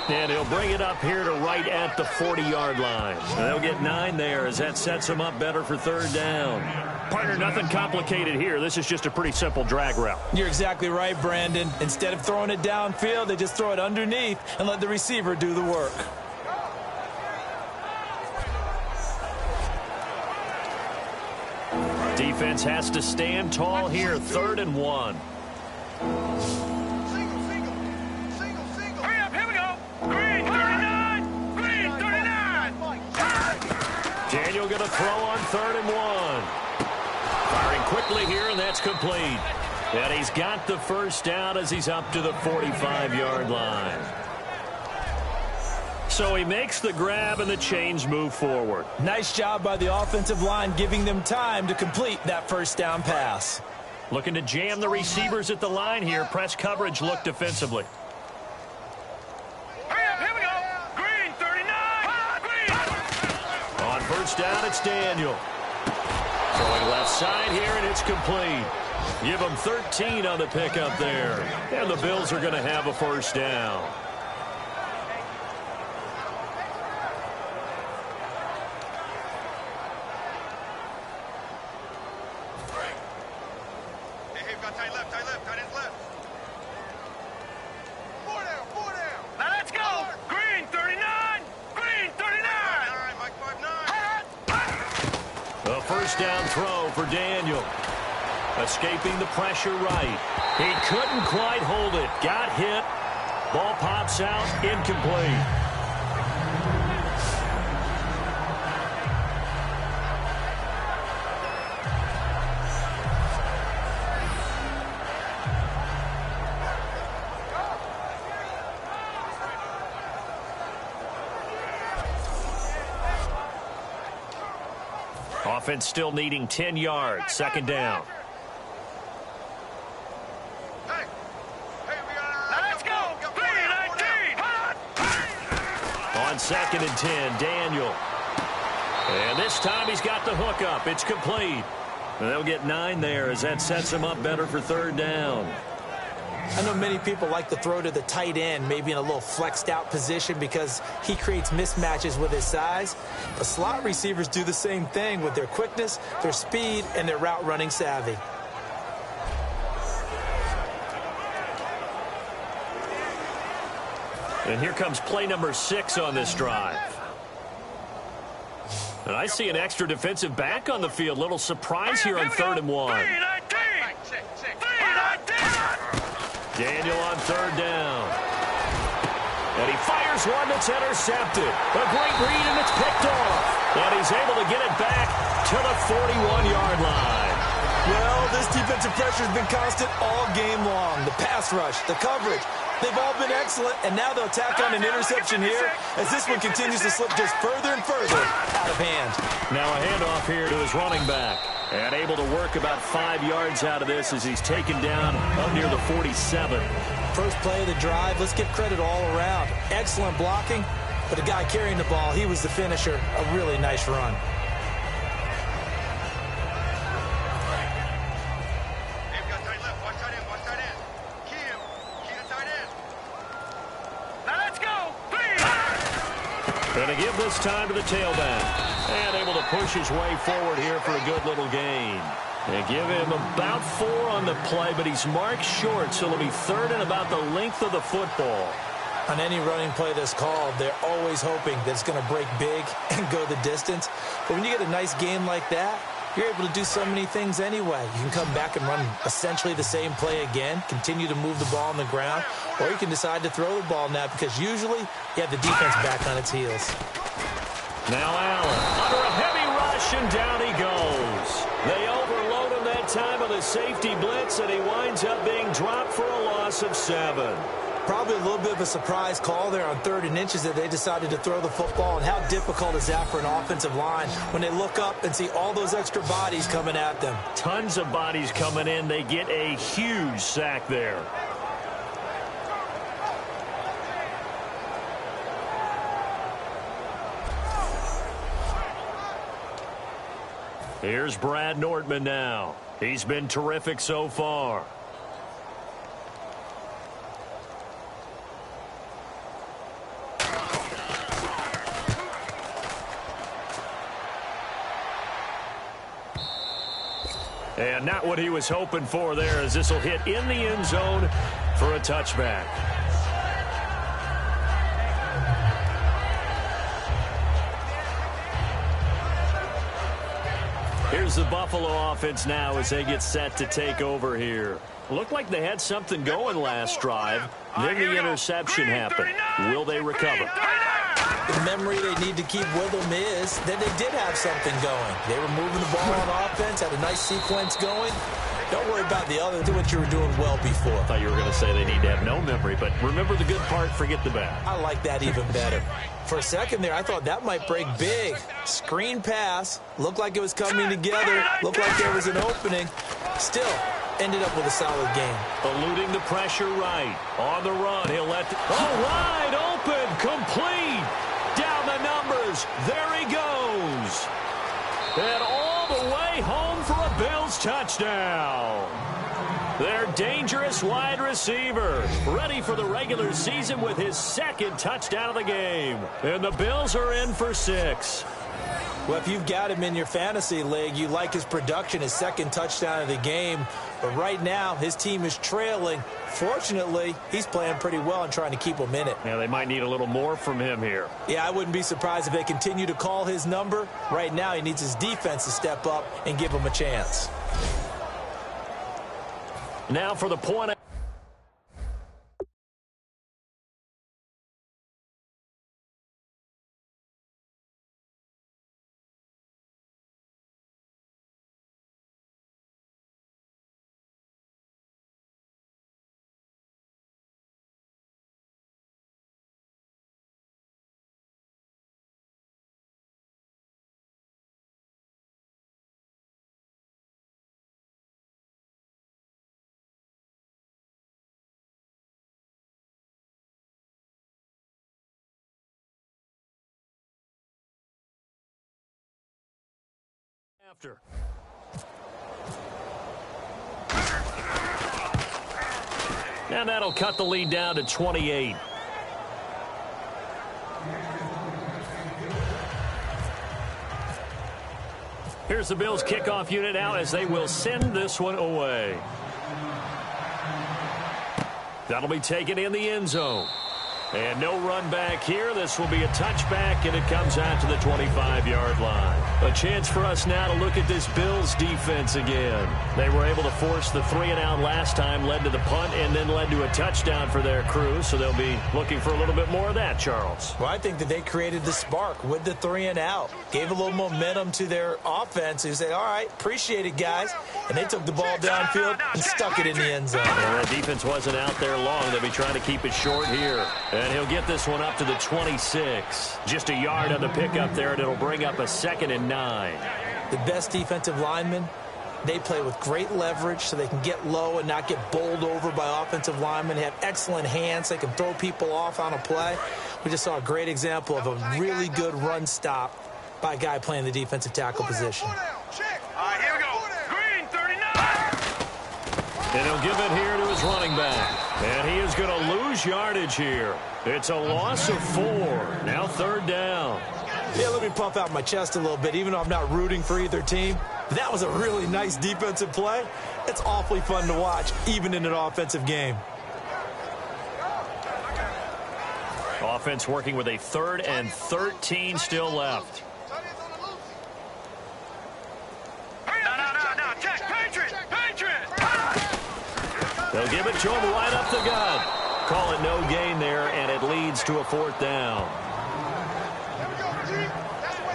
And he'll bring it up here to right at the 40-yard line. And they'll get 9 there as that sets them up better for 3rd down. Partner, nothing complicated here. This is just a pretty simple drag route. You're exactly right, Brandon. Instead of throwing it downfield, they just throw it underneath and let the receiver do the work. Defense has to stand tall here. 3rd and 1. Hurry up, here we go. Green 39. Green 39. Daniel going to throw on 3rd and 1. Firing quickly here, and that's complete. And he's got the 1st down as he's up to the 45-yard line. So he makes the grab, and the chains move forward. Nice job by the offensive line giving them time to complete that 1st down pass. Looking to jam the receivers at the line here. Press coverage look defensively. Hurry up, here we go. Green 39. Green. On 1st down, it's Daniel. Throwing left side here, and it's complete. Give them 13 on the pickup there. And the Bills are going to have a 1st down. Hey, got tight left, tight ends left. 4 down. Now let's go. Green 39. Green 39. All right, Mike 5-9. A 1st down throw for Daniel. Escaping the pressure right. He couldn't quite hold it. Got hit. Ball pops out. Incomplete. Offense still needing 10 yards. Second down. Let's go. 3-19. On 2nd and 10, Daniel. And this time he's got the hook up. It's complete. And they'll get 9 there as that sets him up better for 3rd down. I know many people like to throw to the tight end, maybe in a little flexed out position because he creates mismatches with his size. But slot receivers do the same thing with their quickness, their speed, and their route running savvy. And here comes play number 6 on this drive. And I see an extra defensive back on the field. Little surprise here on 3rd and 1. Daniel on 3rd down. And he fires one that's intercepted. A great read, and it's picked off. And he's able to get it back to the 41-yard line. Well, this defensive pressure has been constant all game long. The pass rush, the coverage, they've all been excellent, and now they'll tack on an interception here as this one continues to slip just further and further out of hand. Now a handoff here to his running back. And able to work about 5 yards out of this as he's taken down up near the 47. First play of the drive, let's give credit all around. Excellent blocking, but the guy carrying the ball, he was the finisher. A really nice run. Let's go. Going to give this time to the tailback. And able to push his way forward here for a good little gain. They give him about 4 on the play, but he's marked short, so it'll be 3rd and about the length of the football. On any running play that's called, they're always hoping that it's going to break big and go the distance. But when you get a nice game like that, you're able to do so many things anyway. You can come back and run essentially the same play again, continue to move the ball on the ground, or you can decide to throw the ball now because usually you have the defense back on its heels. Now Allen under a heavy rush, and down he goes. They overload him that time with a safety blitz, and he winds up being dropped for a loss of 7. Probably a little bit of a surprise call there on 3rd and inches that they decided to throw the football. And how difficult is that for an offensive line when they look up and see all those extra bodies coming at them? Tons of bodies coming in. They get a huge sack there. Here's Brad Nortman now. He's been terrific so far. And not what he was hoping for there, as this will hit in the end zone for a touchback. Here's the Buffalo offense now as they get set to take over here. Looked like they had something going last drive. Then the interception happened. Will they recover? The memory they need to keep with them is that they did have something going. They were moving the ball on offense, had a nice sequence going. Don't worry about the other. Do what you were doing well before. I thought you were going to say they need to have no memory, but remember the good part, forget the bad. I like that even better. For a second there, I thought that might break big. Screen pass. Looked like it was coming together. Looked like there was an opening. Still, ended up with a solid game. Eluding the pressure right. On the run, he'll let... wide open, complete. Down the numbers. There he goes. And all the way home for a Bills touchdown. Their dangerous wide receiver, ready for the regular season with his 2nd touchdown of the game. And the Bills are in for 6. Well, if you've got him in your fantasy league, you like his production, his 2nd touchdown of the game. But right now, his team is trailing. Fortunately, he's playing pretty well and trying to keep them in it. Yeah, they might need a little more from him here. Yeah, I wouldn't be surprised if they continue to call his number. Right now, he needs his defense to step up and give him a chance. Now for the point. after. And that'll cut the lead down to 28. Here's the Bills kickoff unit now as they will send this one away. That'll be taken in the end zone. And no run back here. This will be a touchback, and it comes out to the 25-yard line. A chance for us now to look at this Bills defense again. They were able to force the 3-and-out last time, led to the punt, and then led to a touchdown for their crew. So they'll be looking for a little bit more of that, Charles. Well, I think that they created the spark with the 3-and-out. Gave a little momentum to their offense. Who say, all right, appreciate it, guys. And they took the ball downfield and stuck it in the end zone. And that defense wasn't out there long. They'll be trying to keep it short here. And he'll get this one up to the 26. Just a yard on the pickup there, and it'll bring up a 2nd and 9. The best defensive linemen, they play with great leverage so they can get low and not get bowled over by offensive linemen. They have excellent hands. They can throw people off on a play. We just saw a great example of a really good run stop by a guy playing the defensive tackle position. All right, here we go. Green, 39. And he'll give it here to his running back. And he is going to lose yardage here. It's a loss of 4. Now 3rd down. Yeah, let me puff out my chest a little bit, even though I'm not rooting for either team. That was a really nice defensive play. It's awfully fun to watch, even in an offensive game. Offense working with a 3rd and 13 still left. No, check, Patriot. They'll give it to him right up the gut. Call it no gain there, and it leads to a 4th down.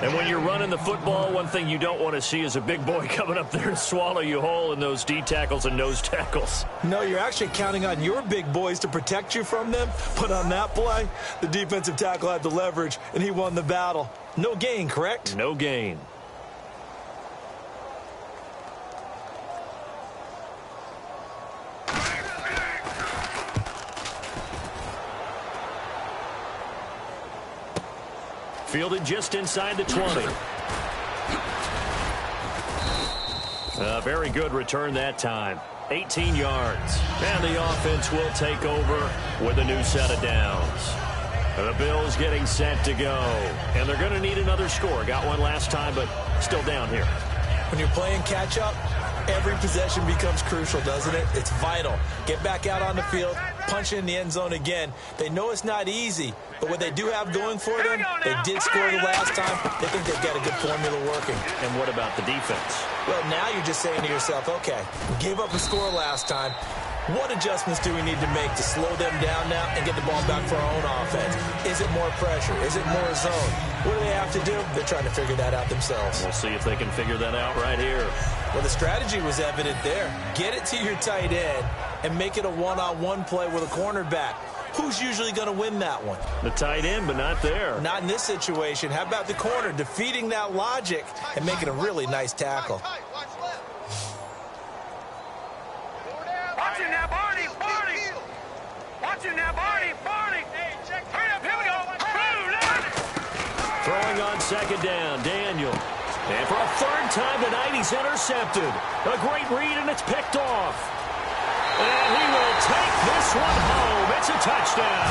And when you're running the football, one thing you don't want to see is a big boy coming up there and swallow you whole in those D tackles and nose tackles. No, you're actually counting on your big boys to protect you from them. But on that play, the defensive tackle had the leverage, and he won the battle. No gain, correct? No gain. Fielded just inside the 20. A very good return that time. 18 yards. And the offense will take over with a new set of downs. The Bills getting set to go. And they're going to need another score. Got one last time, but still down here. When you're playing catch-up, every possession becomes crucial, doesn't it? It's vital. Get back out on the field, punch in the end zone again. They know it's not easy, but what they do have going for them, they did score the last time. They think they've got a good formula working. And what about the defense? Well, now you're just saying to yourself, okay, we gave up a score last time. What adjustments do we need to make to slow them down now and get the ball back for our own offense? Is it more pressure? Is it more zone? What do they have to do? They're trying to figure that out themselves. We'll see if they can figure that out right here. Well, the strategy was evident there. Get it to your tight end and make it a one-on-one play with a cornerback. Who's usually going to win that one? The tight end, but not there. Not in this situation. How about the corner defeating that logic and making a really nice tackle? Watching now, Barney. Watching now, Barney. Hurry up, here we go. Throwing on 2nd down, Daniel. And for a 3rd time tonight, he's intercepted. A great read, and it's picked off. And he will take this one home. It's a touchdown.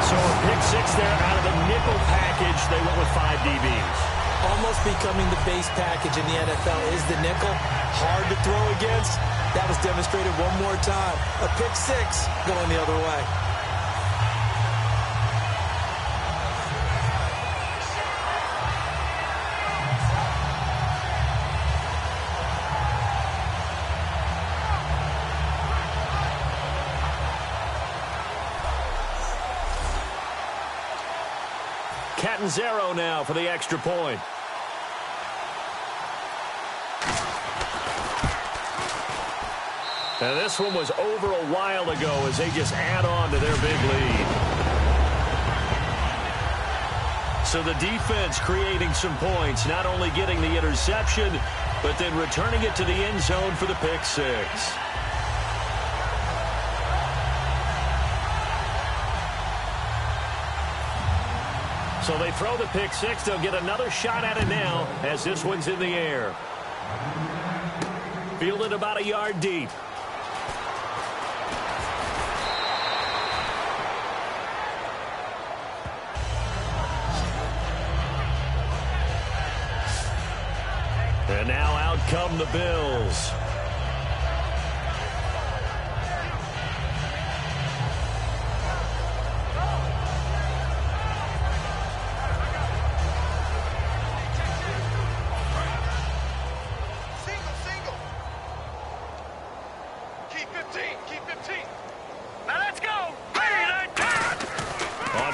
So a pick 6 there out of the nickel package. They went with 5 DBs. Almost becoming the base package in the NFL is the nickel. Hard to throw against. That was demonstrated one more time. A pick 6 going the other way. Catanzaro now for the extra point. And this one was over a while ago as they just add on to their big lead. So the defense creating some points, not only getting the interception, but then returning it to the end zone for the pick 6. So they throw the pick six. They'll get another shot at it now as this one's in the air. Fielded about a yard deep. And now out come the Bills.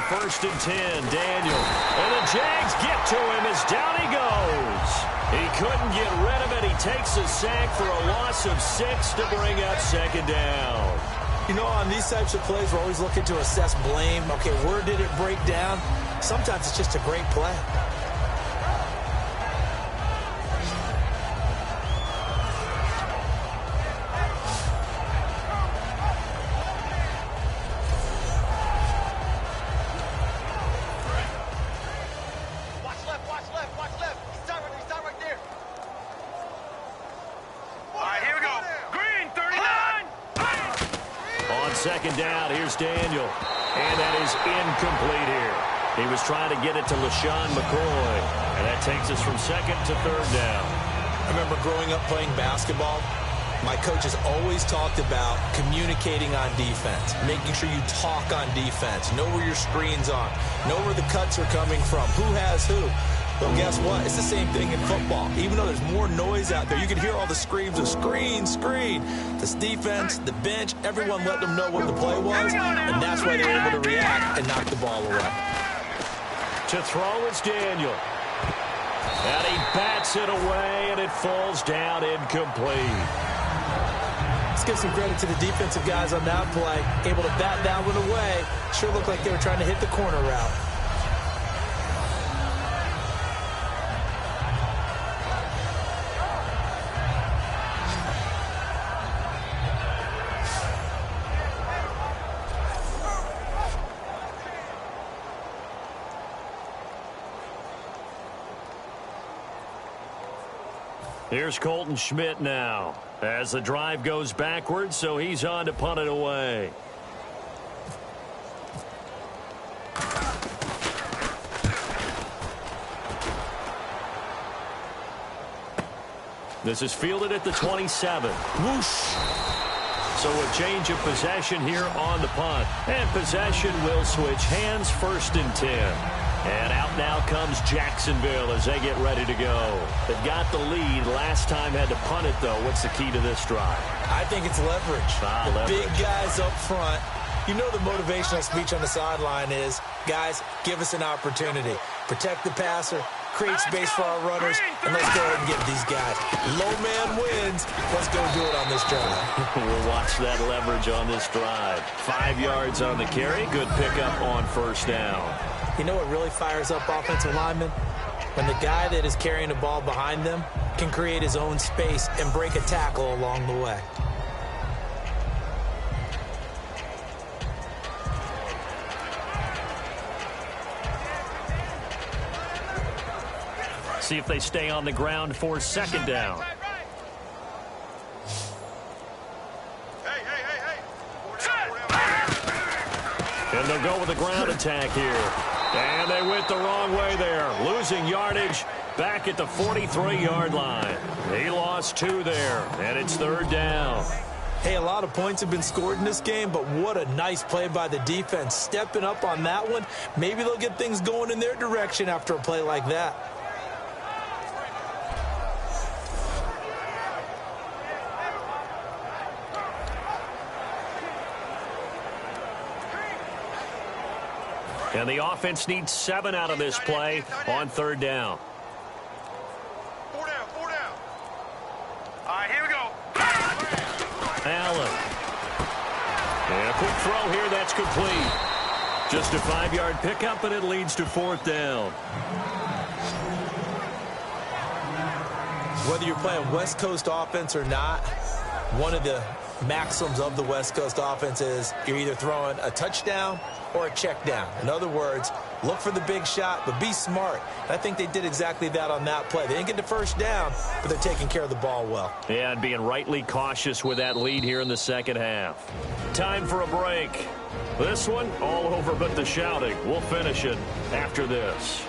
First and 10, Daniel. And the Jags get to him as down he goes. He couldn't get rid of it. He takes a sack for a loss of 6 to bring up second down. You know, on these types of plays, we're always looking to assess blame. Okay, where did it break down? Sometimes it's just a great play. Second down, here's Daniel. And that is incomplete here. He was trying to get it to LaShawn McCoy. And that takes us from second to third down. I remember growing up playing basketball. My coaches always talked about communicating on defense, making sure you talk on defense, know where your screen's on, know where the cuts are coming from, who has who. Well, guess what? It's the same thing in football. Even though there's more noise out there, you can hear all the screams of screen, screen. This defense, the bench, everyone let them know what the play was, and that's why they were able to react and knock the ball away. To throw is Daniel. And he bats it away, and it falls down incomplete. Let's give some credit to the defensive guys on that play. Able to bat that one away. Sure looked like they were trying to hit the corner route. Here's Colton Schmidt now as the drive goes backwards, so he's on to punt it away. This is fielded at the 27. Whoosh! So a change of possession here on the punt. And possession will switch hands, first and 10. And out now comes Jacksonville as they get ready to go. They've got the lead. Last time had to punt it, though. What's the key to this drive? I think it's leverage. The big guys up front. You know the motivational speech on the sideline is, guys, give us an opportunity. Protect the passer, create space for our runners, and let's go ahead and get these guys. Low man wins. Let's go do it on this drive. We'll watch that leverage on this drive. 5 yards on the carry. Good pickup on first down. You know what really fires up offensive linemen? When the guy that is carrying the ball behind them can create his own space and break a tackle along the way. See if they stay on the ground for second down. And they'll go with a ground attack here. And they went the wrong way there. Losing yardage back at the 43-yard line. He lost 2 there, and it's third down. Hey, a lot of points have been scored in this game, but what a nice play by the defense. Stepping up on that one. Maybe they'll get things going in their direction after a play like that. And the offense needs 7 out of this play on third down. 4 down, 4 down. All right, here we go. Allen. And a quick throw here, that's complete. Just a 5-yard pickup, and it leads to fourth down. Whether you're playing West Coast offense or not, one of the maxims of the West Coast offense is you're either throwing a touchdown or a check down. In other words, Look for the big shot, but be smart. And I think they did exactly that on that play. They didn't get the first down, but they're taking care of the ball well. Yeah, and being rightly cautious with that lead here in the second half. Time for a break. This one, all over but the shouting. We'll finish it after this.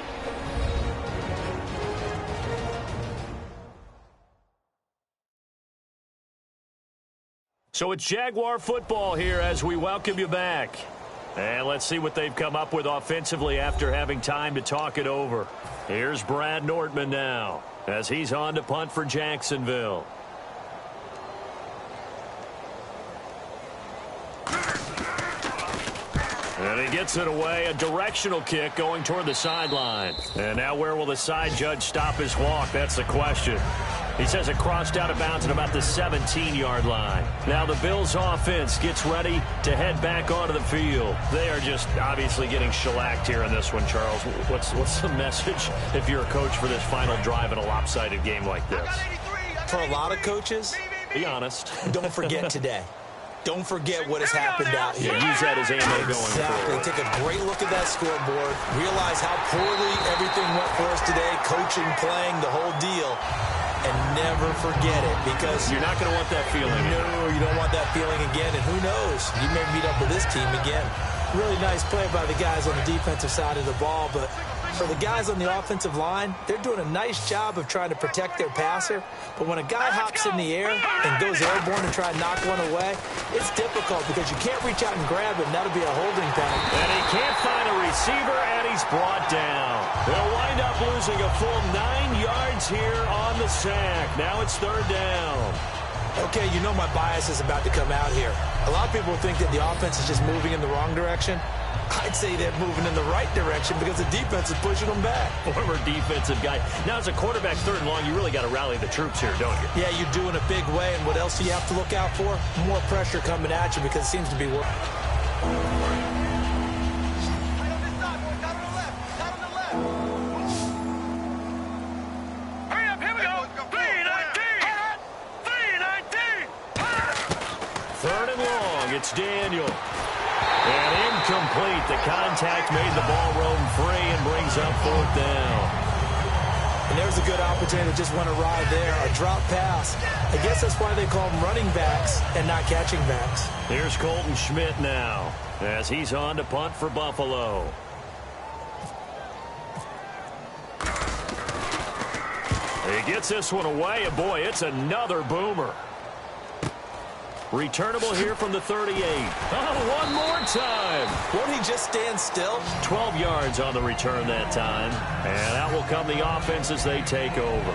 So it's Jaguar football here as we welcome you back. And let's see what they've come up with offensively after having time to talk it over. Here's Brad Nortman now as he's on to punt for Jacksonville. And he gets it away, a directional kick going toward the sideline. And now where will the side judge stop his walk? That's the question. He says it crossed out of bounds at about the 17-yard line. Now the Bills offense gets ready to head back onto the field. They are just obviously getting shellacked here in this one, Charles. What's the message if you're a coach for this final drive in a lopsided game like this? For a lot of coaches, be honest. Don't forget today. Don't forget what has happened out here. Yeah, use that as ammo going Exactly. forward. Take a great look at that scoreboard. Realize how poorly everything went for us today. Coaching, playing, the whole deal. And never forget it, because you're not going to want that feeling. No, you don't want that feeling again. And who knows? You may meet up with this team again. Really nice play by the guys on the defensive side of the ball, but for the guys on the offensive line, they're doing a nice job of trying to protect their passer. But when a guy hops in the air and goes airborne and try to knock one away, it's difficult because you can't reach out and grab him. That'll be a holding penalty. And he can't find a receiver, and he's brought down. They'll wind up losing a full 9 yards here on the sack. Now it's third down. Okay, you know my bias is about to come out here. A lot of people think that the offense is just moving in the wrong direction. I'd say they're moving in the right direction because the defense is pushing them back. Former defensive guy. Now, as a quarterback, third and long, you really got to rally the troops here, don't you? Yeah, you do in a big way. And what else do you have to look out for? More pressure coming at you because it seems to be working. Hurry up, here we go. 3-19. 3-19. Third and long, it's Daniel. And incomplete. The contact made the ball roam free and brings up fourth down. And there's a good opportunity to just want to ride there. A drop pass. I guess that's why they call them running backs and not catching backs. Here's Colton Schmidt now as he's on to punt for Buffalo. He gets this one away, and boy, it's another boomer. Returnable here from the 38. Oh, one more time. Won't he just stand still? 12 yards on the return that time. And out will come the offense as they take over.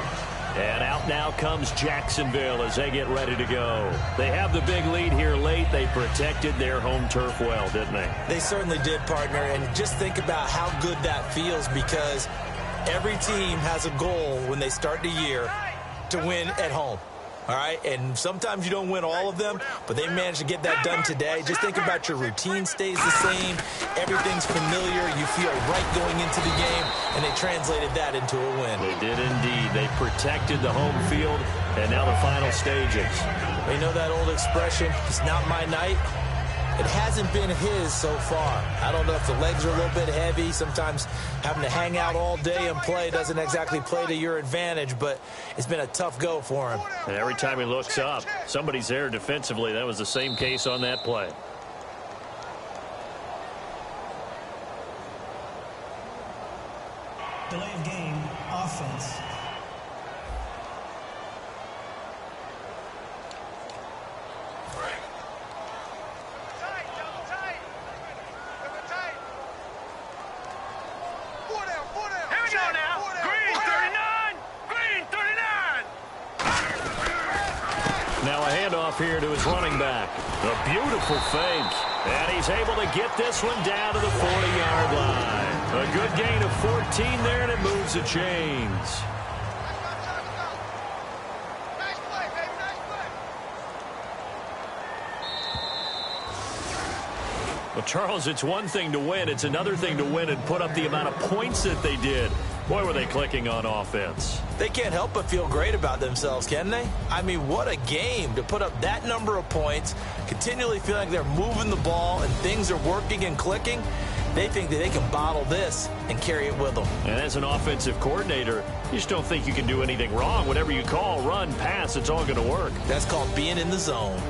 And out now comes Jacksonville as they get ready to go. They have the big lead here late. They protected their home turf well, didn't they? They certainly did, partner. And just think about how good that feels, because every team has a goal when they start the year to win at home. All right, and sometimes you don't win all of them, but they managed to get that done today. Just think about your routine stays the same. Everything's familiar. You feel right going into the game, and they translated that into a win. They did indeed. They protected the home field, and now the final stages. You know that old expression, it's not my night? It hasn't been his so far. I don't know if the legs are a little bit heavy. Sometimes having to hang out all day and play doesn't exactly play to your advantage, but it's been a tough go for him. And every time he looks up, somebody's there defensively. That was the same case on that play. Delay of game, offense. Now a handoff here to his running back. A beautiful fake. And he's able to get this one down to the 40-yard line. A good gain of 14 there, and it moves the chains. Well, Charles, it's one thing to win. It's another thing to win and put up the amount of points that they did. Boy, were they clicking on offense. They can't help but feel great about themselves, can they? I mean, what a game to put up that number of points, continually feeling like they're moving the ball and things are working and clicking. they think that they can bottle this and carry it with them. And as an offensive coordinator, you just don't think you can do anything wrong. Whatever you call, run, pass, it's all going to work. That's called being in the zone.